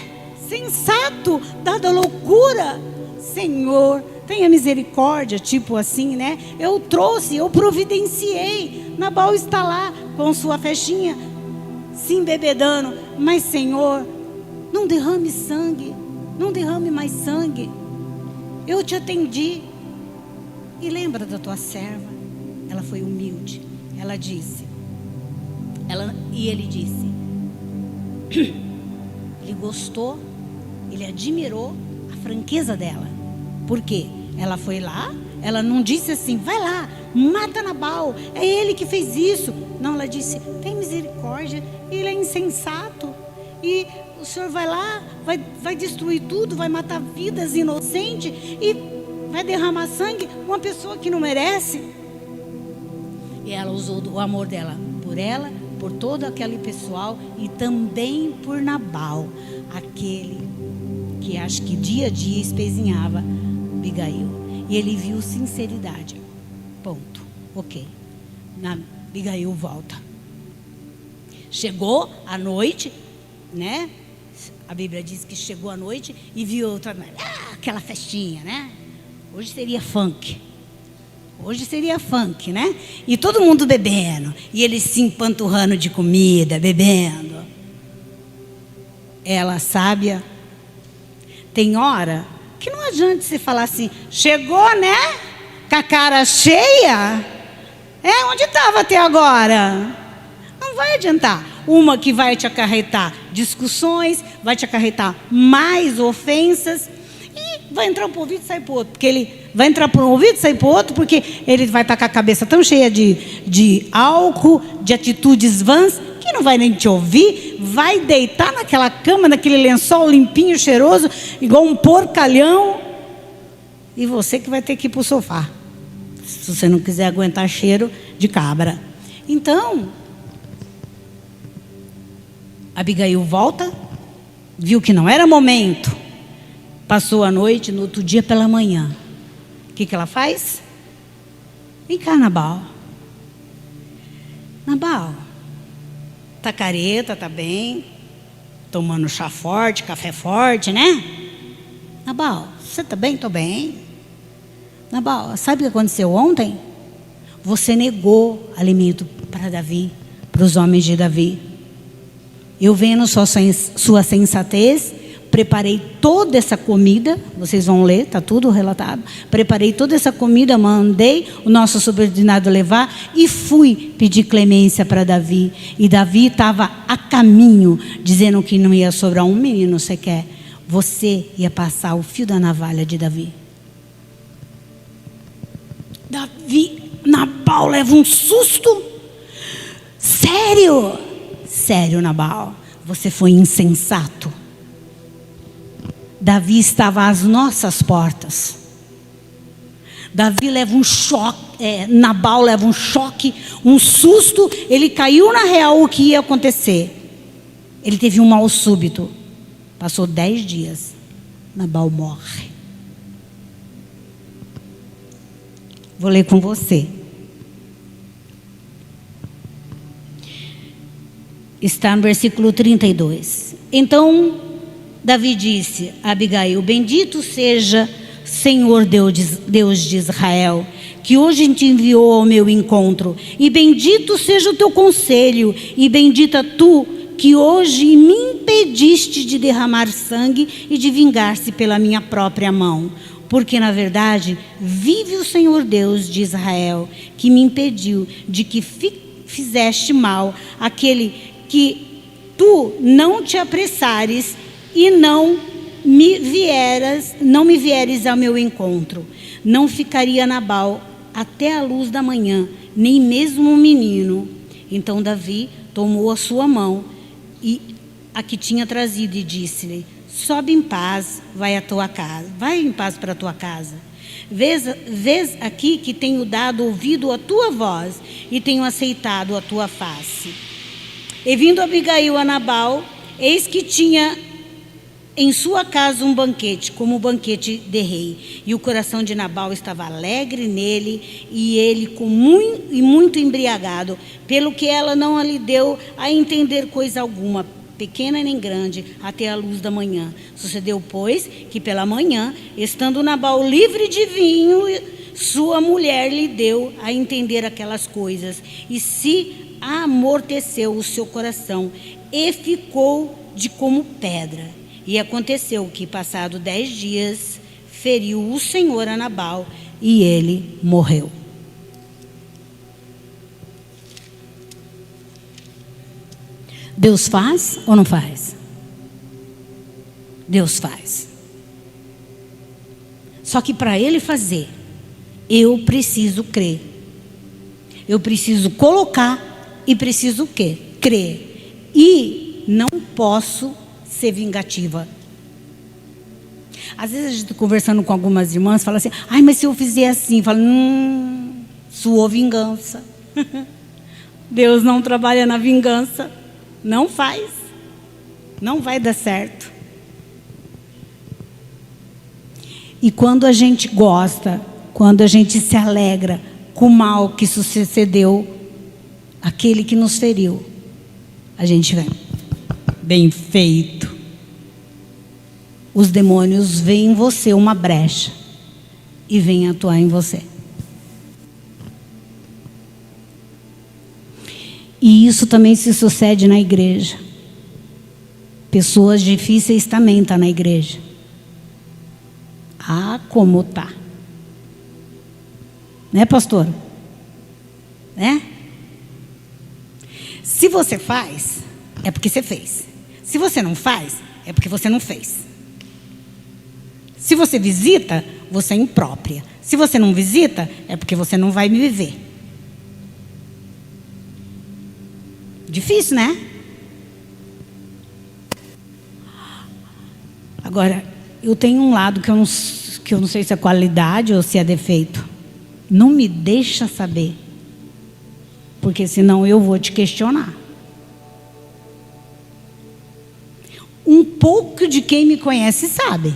sensato, dada loucura. Senhor, tenha misericórdia, tipo assim, né? Eu trouxe, eu providenciei. Nabal está lá com sua festinha, se embebedando. Mas, Senhor, não derrame sangue, não derrame mais sangue. Eu te atendi. E lembra da tua serva? Ela foi humilde. Ela disse. E ele disse. Ele gostou, ele admirou a franqueza dela. Por quê? Ela foi lá, ela não disse assim, vai lá, mata Nabal, é ele que fez isso. Não, ela disse, tem misericórdia, ele é insensato. E o senhor vai lá, vai destruir tudo, vai matar vidas inocentes e vai derramar sangue, uma pessoa que não merece. E ela usou o amor dela, por todo aquele pessoal e também por Nabal, aquele que acho que dia a dia espezinhava Abigail. E ele viu sinceridade. Ponto. Ok. Abigail volta. Chegou à noite, né? A Bíblia diz que chegou à noite e viu outra, aquela festinha, né? Hoje seria funk. Hoje seria funk, né? E todo mundo bebendo. E eles se empanturrando de comida, bebendo. Ela, sábia, tem hora que não adianta você falar assim, chegou, né? Com a cara cheia. Onde estava até agora? Não vai adiantar. Uma que vai te acarretar discussões, vai te acarretar mais ofensas. E vai entrar para um ouvido e sair para o outro. Porque ele vai entrar por um ouvido e sair para o outro, porque ele vai estar com a cabeça tão cheia de álcool, de atitudes vãs, que não vai nem te ouvir, vai deitar naquela cama, naquele lençol limpinho, cheiroso, igual um porcalhão, e você que vai ter que ir para o sofá, se você não quiser aguentar cheiro de cabra. Então, Abigail volta, viu que não era momento, passou a noite, no outro dia pela manhã, o que ela faz? Vem cá, Nabal. Nabal, tá careta, tá bem, tomando chá forte, café forte, né? Nabal, você tá bem? Tô bem. Nabal, sabe o que aconteceu ontem? Você negou alimento para Davi, para os homens de Davi. Eu vendo sua sensatez, preparei toda essa comida, vocês vão ler, está tudo relatado. Preparei toda essa comida, mandei o nosso subordinado levar e fui pedir clemência para Davi. E Davi estava a caminho, dizendo que não ia sobrar um menino sequer. Você ia passar o fio da navalha de Davi. Nabal leva um susto. Sério? Sério, Nabal, você foi insensato. Davi estava às nossas portas. Davi leva um choque, Nabal leva um choque, um susto. Ele caiu na real o que ia acontecer. Ele teve um mal súbito. Passou 10 dias. Nabal morre. Vou ler com você. Está no versículo 32. Então Davi disse a Abigail: bendito seja Senhor Deus de Israel, que hoje te enviou ao meu encontro, e bendito seja o teu conselho, e bendita tu, que hoje me impediste de derramar sangue e de vingar-se pela minha própria mão. Porque, na verdade, vive o Senhor Deus de Israel, que me impediu de que fizeste mal àquele que tu não te apressares e não me vieres ao meu encontro. Não ficaria Nabal até a luz da manhã, nem mesmo um menino. Então Davi tomou a sua mão e a que tinha trazido e disse-lhe: sobe em paz, vai em paz para a tua casa. Vês aqui que tenho dado ouvido à tua voz e tenho aceitado a tua face. E vindo Abigail a Nabal, eis que tinha em sua casa um banquete, como o banquete de rei. E o coração de Nabal estava alegre nele, e ele muito embriagado, pelo que ela não lhe deu a entender coisa alguma, pequena nem grande, até a luz da manhã. Sucedeu, pois, que pela manhã, estando Nabal livre de vinho, sua mulher lhe deu a entender aquelas coisas, e se amorteceu o seu coração, e ficou de como pedra. E aconteceu que, passado 10 dias, feriu o Senhor a Nabal, e ele morreu. Deus faz ou não faz? Deus faz. Só que para Ele fazer, eu preciso crer. Eu preciso colocar e preciso o quê? Crer. E não posso ser vingativa. Às vezes a gente está conversando com algumas irmãs, fala assim: ai, mas se eu fizer assim, fala, suou vingança. Deus não trabalha na vingança. Não faz. Não vai dar certo. E quando a gente gosta, quando a gente se alegra com o mal que sucedeu, aquele que nos feriu, a gente vem, bem feito. Os demônios veem em você uma brecha e vêm atuar em você. E isso também se sucede na igreja. Pessoas difíceis também estão na igreja. Ah, como tá. Né, pastor? Né? Se você faz, é porque você fez. Se você não faz, é porque você não fez. Se você visita, você é imprópria. Se você não visita, é porque você não vai me viver. Difícil, né? Agora, eu tenho um lado que eu não sei se é qualidade ou se é defeito. Não me deixa saber. Porque senão eu vou te questionar. Um pouco de quem me conhece sabe.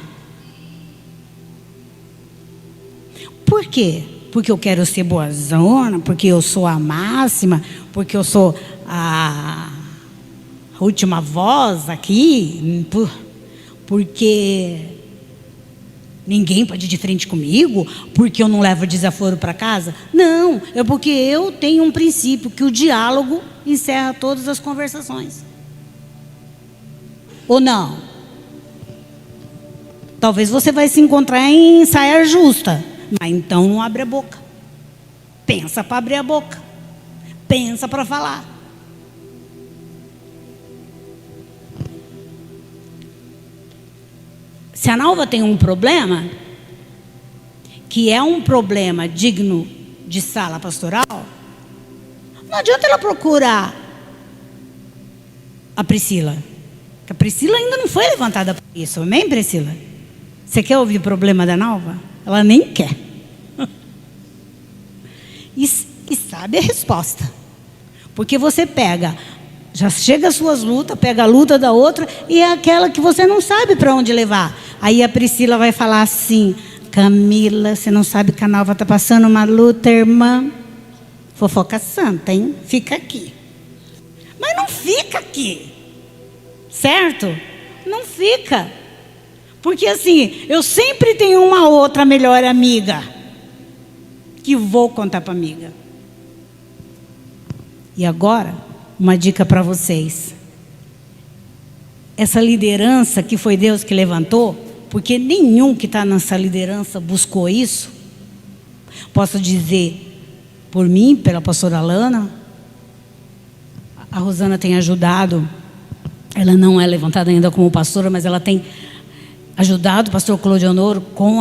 Por quê? Porque eu quero ser boazona, porque eu sou a máxima, porque eu sou a última voz aqui, porque ninguém pode ir de frente comigo, porque eu não levo desaforo para casa. Não, é porque eu tenho um princípio, que o diálogo encerra todas as conversações. Ou não? Talvez você vai se encontrar em saia justa, mas então não abre a boca. Pensa para abrir a boca. Pensa para falar. Se a Nalva tem um problema, que é um problema digno de sala pastoral, não adianta ela procurar a Priscila. Porque a Priscila ainda não foi levantada por isso. Amém, Priscila? Você quer ouvir o problema da Nalva? Ela nem quer. E sabe a resposta. Porque você pega, já chega às suas lutas, pega a luta da outra, e é aquela que você não sabe para onde levar. Aí a Priscila vai falar assim: Camila, você não sabe que a Nalva está passando uma luta, irmã? Fofoca santa, hein? Fica aqui. Mas não fica aqui. Certo? Não fica. Porque assim, eu sempre tenho uma outra melhor amiga que vou contar para amiga. E agora, uma dica para vocês. Essa liderança que foi Deus que levantou, porque nenhum que está nessa liderança buscou isso. Posso dizer por mim, pela pastora Lana. A Rosana tem ajudado. Ela não é levantada ainda como pastora, mas ela tem ajudado o pastor Clodionoro com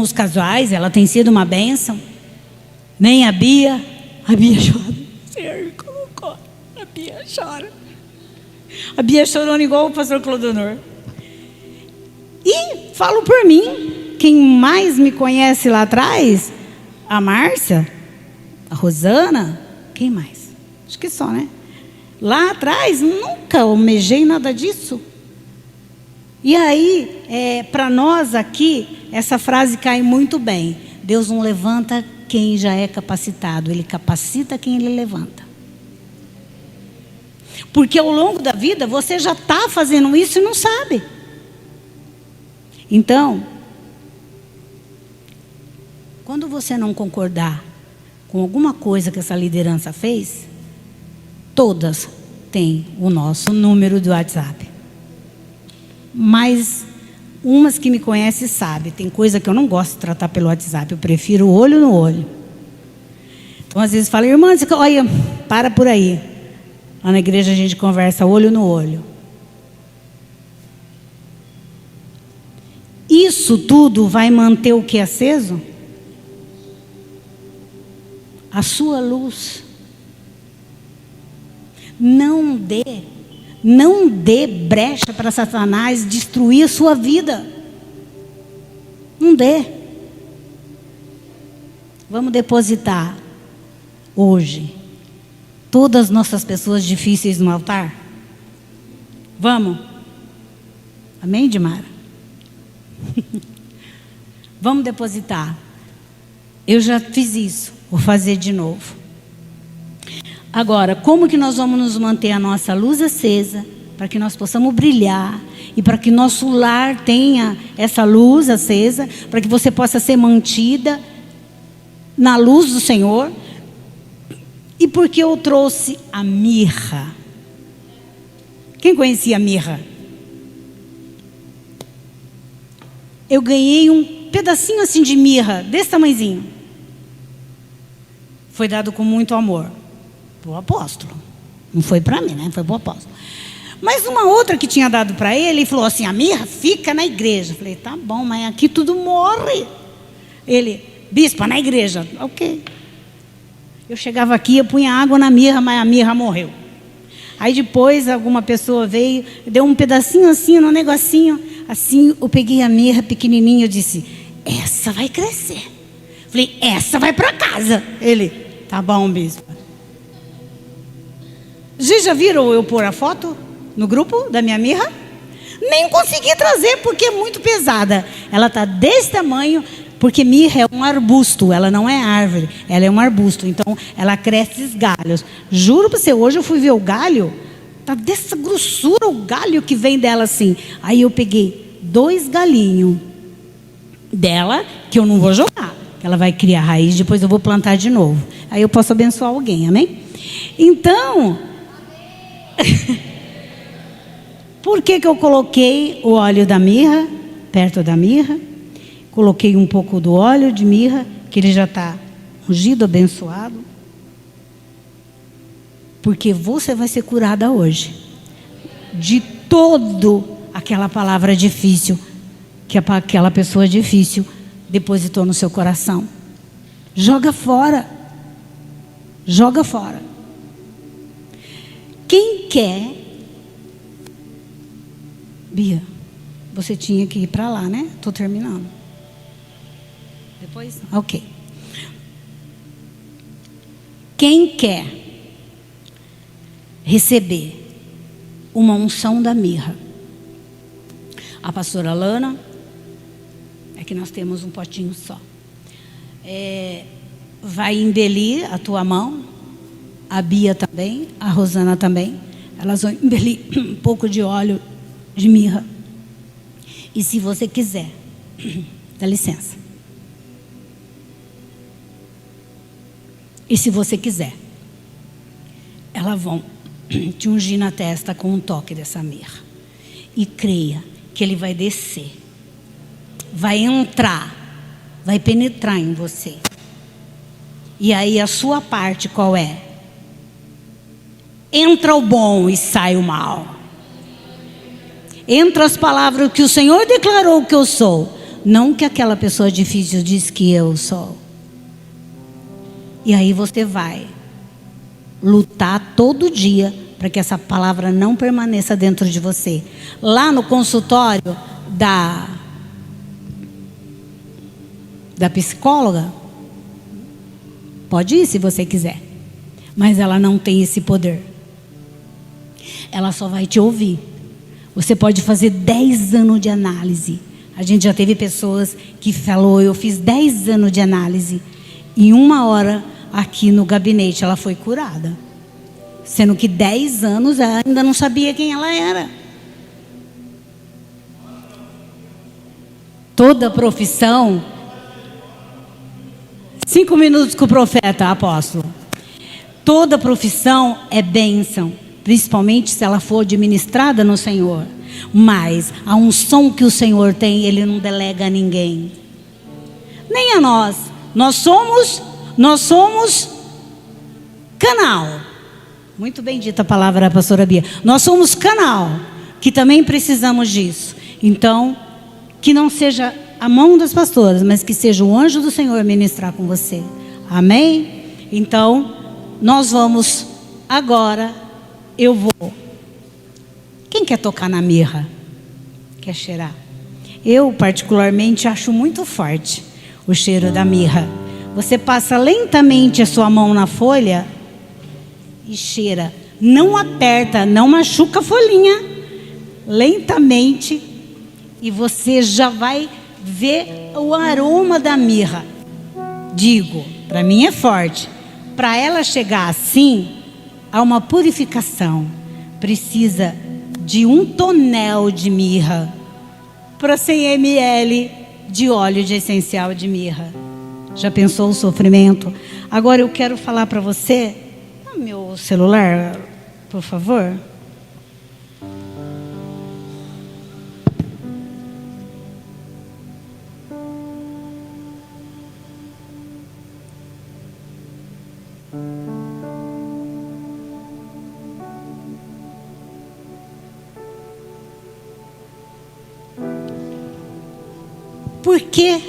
os casais. Ela tem sido uma bênção. Nem a Bia chora. O Senhor colocou. A Bia chora. A Bia chorando igual o pastor Clodionoro. E falo por mim, quem mais me conhece lá atrás, a Márcia, a Rosana, quem mais? Acho que só, né? Lá atrás, nunca almejei nada disso. E aí, para nós aqui, essa frase cai muito bem. Deus não levanta quem já é capacitado, Ele capacita quem Ele levanta. Porque ao longo da vida, você já está fazendo isso e não sabe. Então, quando você não concordar com alguma coisa que essa liderança fez, todas têm o nosso número do WhatsApp. Mas umas que me conhecem sabem, tem coisa que eu não gosto de tratar pelo WhatsApp, eu prefiro olho no olho. Então às vezes falo: irmã, olha, para por aí. Lá na igreja a gente conversa olho no olho. Isso tudo vai manter o que aceso? A sua luz. Não dê brecha para Satanás destruir a sua vida. Não dê. Vamos depositar hoje todas as nossas pessoas difíceis no altar? Vamos? Amém, Dimara? Vamos depositar. Eu já fiz isso, vou fazer de novo. Agora, como que nós vamos nos manter a nossa luz acesa, para que nós possamos brilhar, e para que nosso lar tenha essa luz acesa, para que você possa ser mantida na luz do Senhor? E por que eu trouxe a mirra? Quem conhecia a mirra? Eu ganhei um pedacinho assim de mirra, desse tamanhozinho. Foi dado com muito amor para o apóstolo. Não foi para mim, né? Foi para o apóstolo. Mas uma outra que tinha dado para ele, falou assim: a mirra fica na igreja. Eu falei: tá bom, mas aqui tudo morre. Ele: bispa, na igreja. Ok. Eu chegava aqui, eu punha água na mirra, mas a mirra morreu. Aí depois alguma pessoa veio, deu um pedacinho assim, um negocinho. Assim, eu peguei a mirra pequenininha, eu disse: essa vai crescer. Falei: essa vai para casa. Ele: tá bom, bispa. Vocês já viram eu pôr a foto no grupo da minha mirra? Nem consegui trazer porque é muito pesada. Ela está desse tamanho, porque mirra é um arbusto, ela não é árvore, ela é um arbusto. Então ela cresce os galhos. Juro para você, hoje eu fui ver o galho, está dessa grossura o galho que vem dela assim. Aí eu peguei 2 galinhos dela, que eu não vou jogar, que ela vai criar raiz, depois eu vou plantar de novo. Aí eu posso abençoar alguém, amém? Então... por que eu coloquei o óleo da mirra perto da mirra? Coloquei um pouco do óleo de mirra, que ele já está ungido, abençoado. Porque você vai ser curada hoje de todo aquela palavra difícil que aquela pessoa difícil depositou no seu coração. Joga fora. Joga fora. Quem quer... Bia, você tinha que ir para lá, né? Estou terminando. Depois? Ok. Quem quer receber uma unção da mirra? A pastora Lana, é que nós temos um potinho só. Vai embelir a tua mão, a Bia também, a Rosana também. Elas vão embelir um pouco de óleo de mirra. E se você quiser, dá licença. E se você quiser, elas vão te ungir na testa com um toque dessa mirra. E creia que ele vai descer, vai entrar, vai penetrar em você. E aí a sua parte qual é? Entra o bom e sai o mal. Entra as palavras que o Senhor declarou que eu sou, não que aquela pessoa difícil diz que eu sou. E aí você vai lutar todo dia para que essa palavra não permaneça dentro de você. Lá no consultório da psicóloga, pode ir se você quiser, mas ela não tem esse poder. Ela só vai te ouvir. Você pode fazer 10 anos de análise. A gente já teve pessoas que falou, eu fiz 10 anos de análise. Em 1 hora, aqui no gabinete, ela foi curada. Sendo que 10 anos ela ainda não sabia quem ela era. Toda profissão... 5 minutos com o profeta, apóstolo. Toda profissão é bênção, principalmente se ela for administrada no Senhor. Mas a unção que o Senhor tem, Ele não delega a ninguém. Nem a nós. Nós somos canal. Muito bem dita a palavra da pastora Bia. Nós somos canal, que também precisamos disso. Então, que não seja a mão das pastoras, mas que seja o anjo do Senhor ministrar com você. Amém? Então, nós vamos agora, eu vou. Quem quer tocar na mirra? Quer cheirar? Eu, particularmente, acho muito forte o cheiro da mirra. Você passa lentamente a sua mão na folha e cheira. Não aperta, não machuca a folhinha. Lentamente. E você já vai ver o aroma da mirra. Digo, para mim é forte. Para ela chegar assim, há uma purificação. Precisa de 1 tonel de mirra para 100 ml de óleo de essencial de mirra. Já pensou o sofrimento? Agora eu quero falar para você. Meu celular, por favor. Por que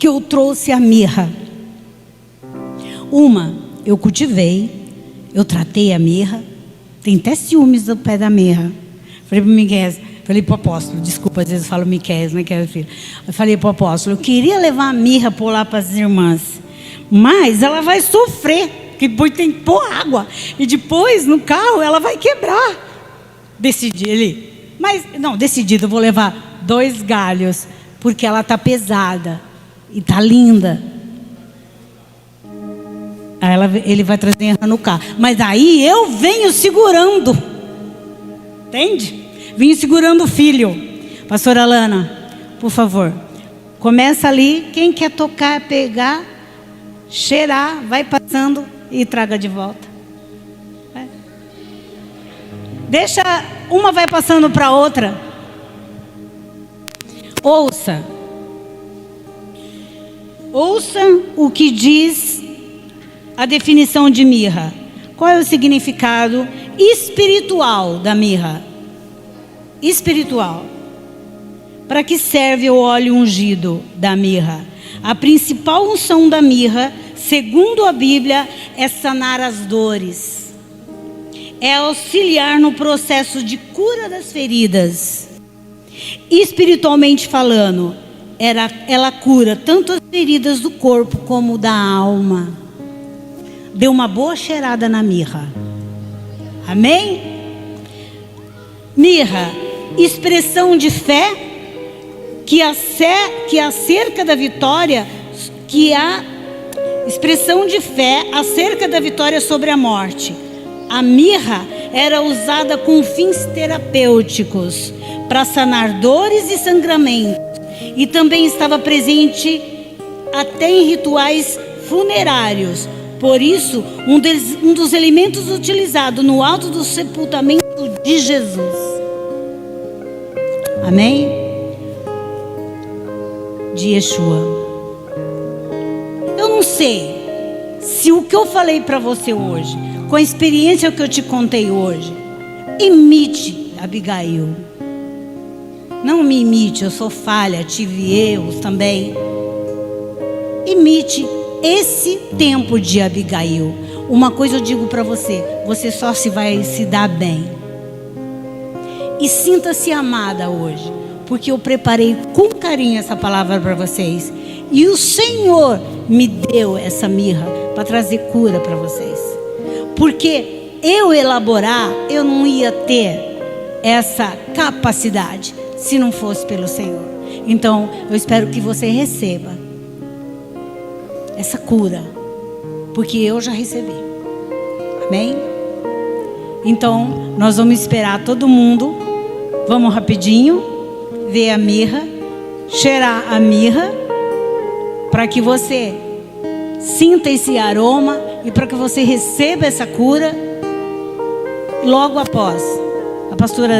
eu trouxe a mirra? Eu cultivei, eu tratei a mirra. Tem até ciúmes do pé da mirra. Falei para o Miquel, falei para o apóstolo, desculpa, às vezes eu falo Miquel, né, que é filho. Eu falei para o apóstolo, eu queria levar a mirra por lá para as irmãs, mas ela vai sofrer, porque depois tem que pôr água, e depois no carro ela vai quebrar. Decidi, decidido, eu vou levar 2 galhos, porque ela está pesada e está linda. Aí ele vai trazer no carro. Mas aí eu venho segurando. Entende? Venho segurando o filho. Pastora Lana, por favor. Começa ali. Quem quer tocar, pegar, cheirar, vai passando e traga de volta. Vai. Deixa, uma vai passando para a outra. Ouça o que diz a definição de mirra. Qual é o significado espiritual da mirra? Espiritual. Para que serve o óleo ungido da mirra? A principal unção da mirra, segundo a Bíblia, é sanar as dores. É auxiliar no processo de cura das feridas. Espiritualmente falando, ela cura tanto as feridas do corpo como da alma. Dê uma boa cheirada na mirra. Amém? Mirra, expressão de fé que acerca da vitória, expressão de fé acerca da vitória sobre a morte. A mirra era usada com fins terapêuticos para sanar dores e sangramentos, e também estava presente até em rituais funerários. Por isso, um dos elementos utilizados no ato do sepultamento de Jesus. Amém? De Yeshua. Eu não sei se o que eu falei para você hoje, com a experiência que eu te contei hoje, imite Abigail. Não me imite, eu sou falha, tive erros também. Imite esse tempo de Abigail. Uma coisa eu digo para você: você só vai se dar bem. E sinta-se amada hoje, porque eu preparei com carinho essa palavra para vocês. E o Senhor me deu essa mirra para trazer cura para vocês. Porque eu elaborar, eu não ia ter essa capacidade se não fosse pelo Senhor. Então, eu espero que você receba essa cura, porque eu já recebi. Amém? Então, nós vamos esperar todo mundo. Vamos rapidinho ver a mirra, cheirar a mirra, para que você sinta esse aroma e para que você receba essa cura. Logo após, a pastora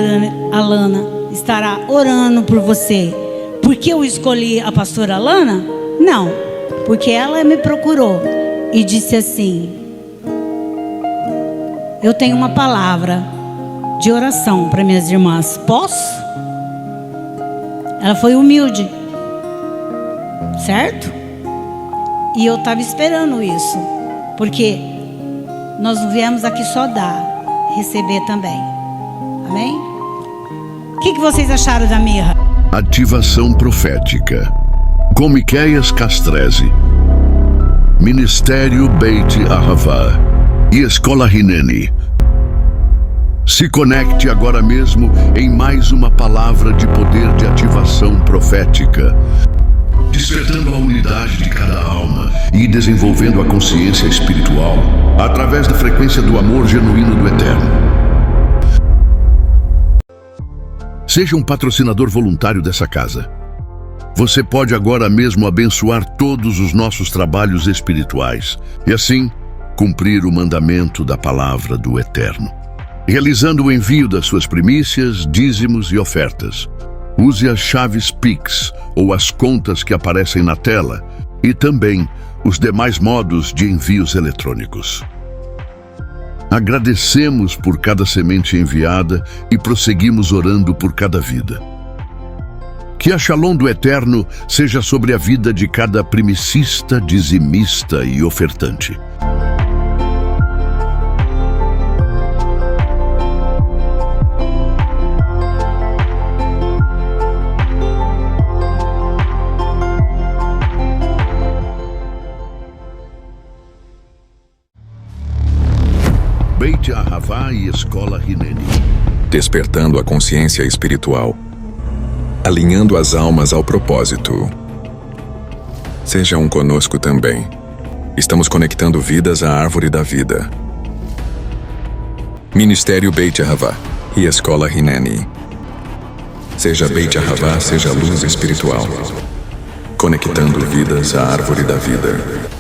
Alana estará orando por você. Por que eu escolhi a pastora Alana? Não, porque ela me procurou e disse assim: eu tenho uma palavra de oração para minhas irmãs, posso? Ela foi humilde, certo? E eu estava esperando isso, porque nós não viemos aqui só dar, receber também. Amém? O que vocês acharam da mirra? Ativação profética. Com Miqueias Castrese, Ministério Beit Ahavá e Escola Hineni. Se conecte agora mesmo em mais uma palavra de poder de ativação profética, despertando a unidade de cada alma e desenvolvendo a consciência espiritual através da frequência do amor genuíno do Eterno. Seja um patrocinador voluntário dessa casa. Você pode agora mesmo abençoar todos os nossos trabalhos espirituais e assim cumprir o mandamento da palavra do Eterno, realizando o envio das suas primícias, dízimos e ofertas. Use as chaves Pix ou as contas que aparecem na tela e também os demais modos de envios eletrônicos. Agradecemos por cada semente enviada e prosseguimos orando por cada vida. Que a Shalom do Eterno seja sobre a vida de cada primicista, dizimista e ofertante. Beit Ahavá e Escola Hineni. Despertando a consciência espiritual, alinhando as almas ao propósito. Sejam conosco também. Estamos conectando vidas à árvore da vida. Ministério Beit Ahavá e Escola Hineni. Seja Beit Ahavá, seja luz espiritual. Conectando vidas à árvore da vida.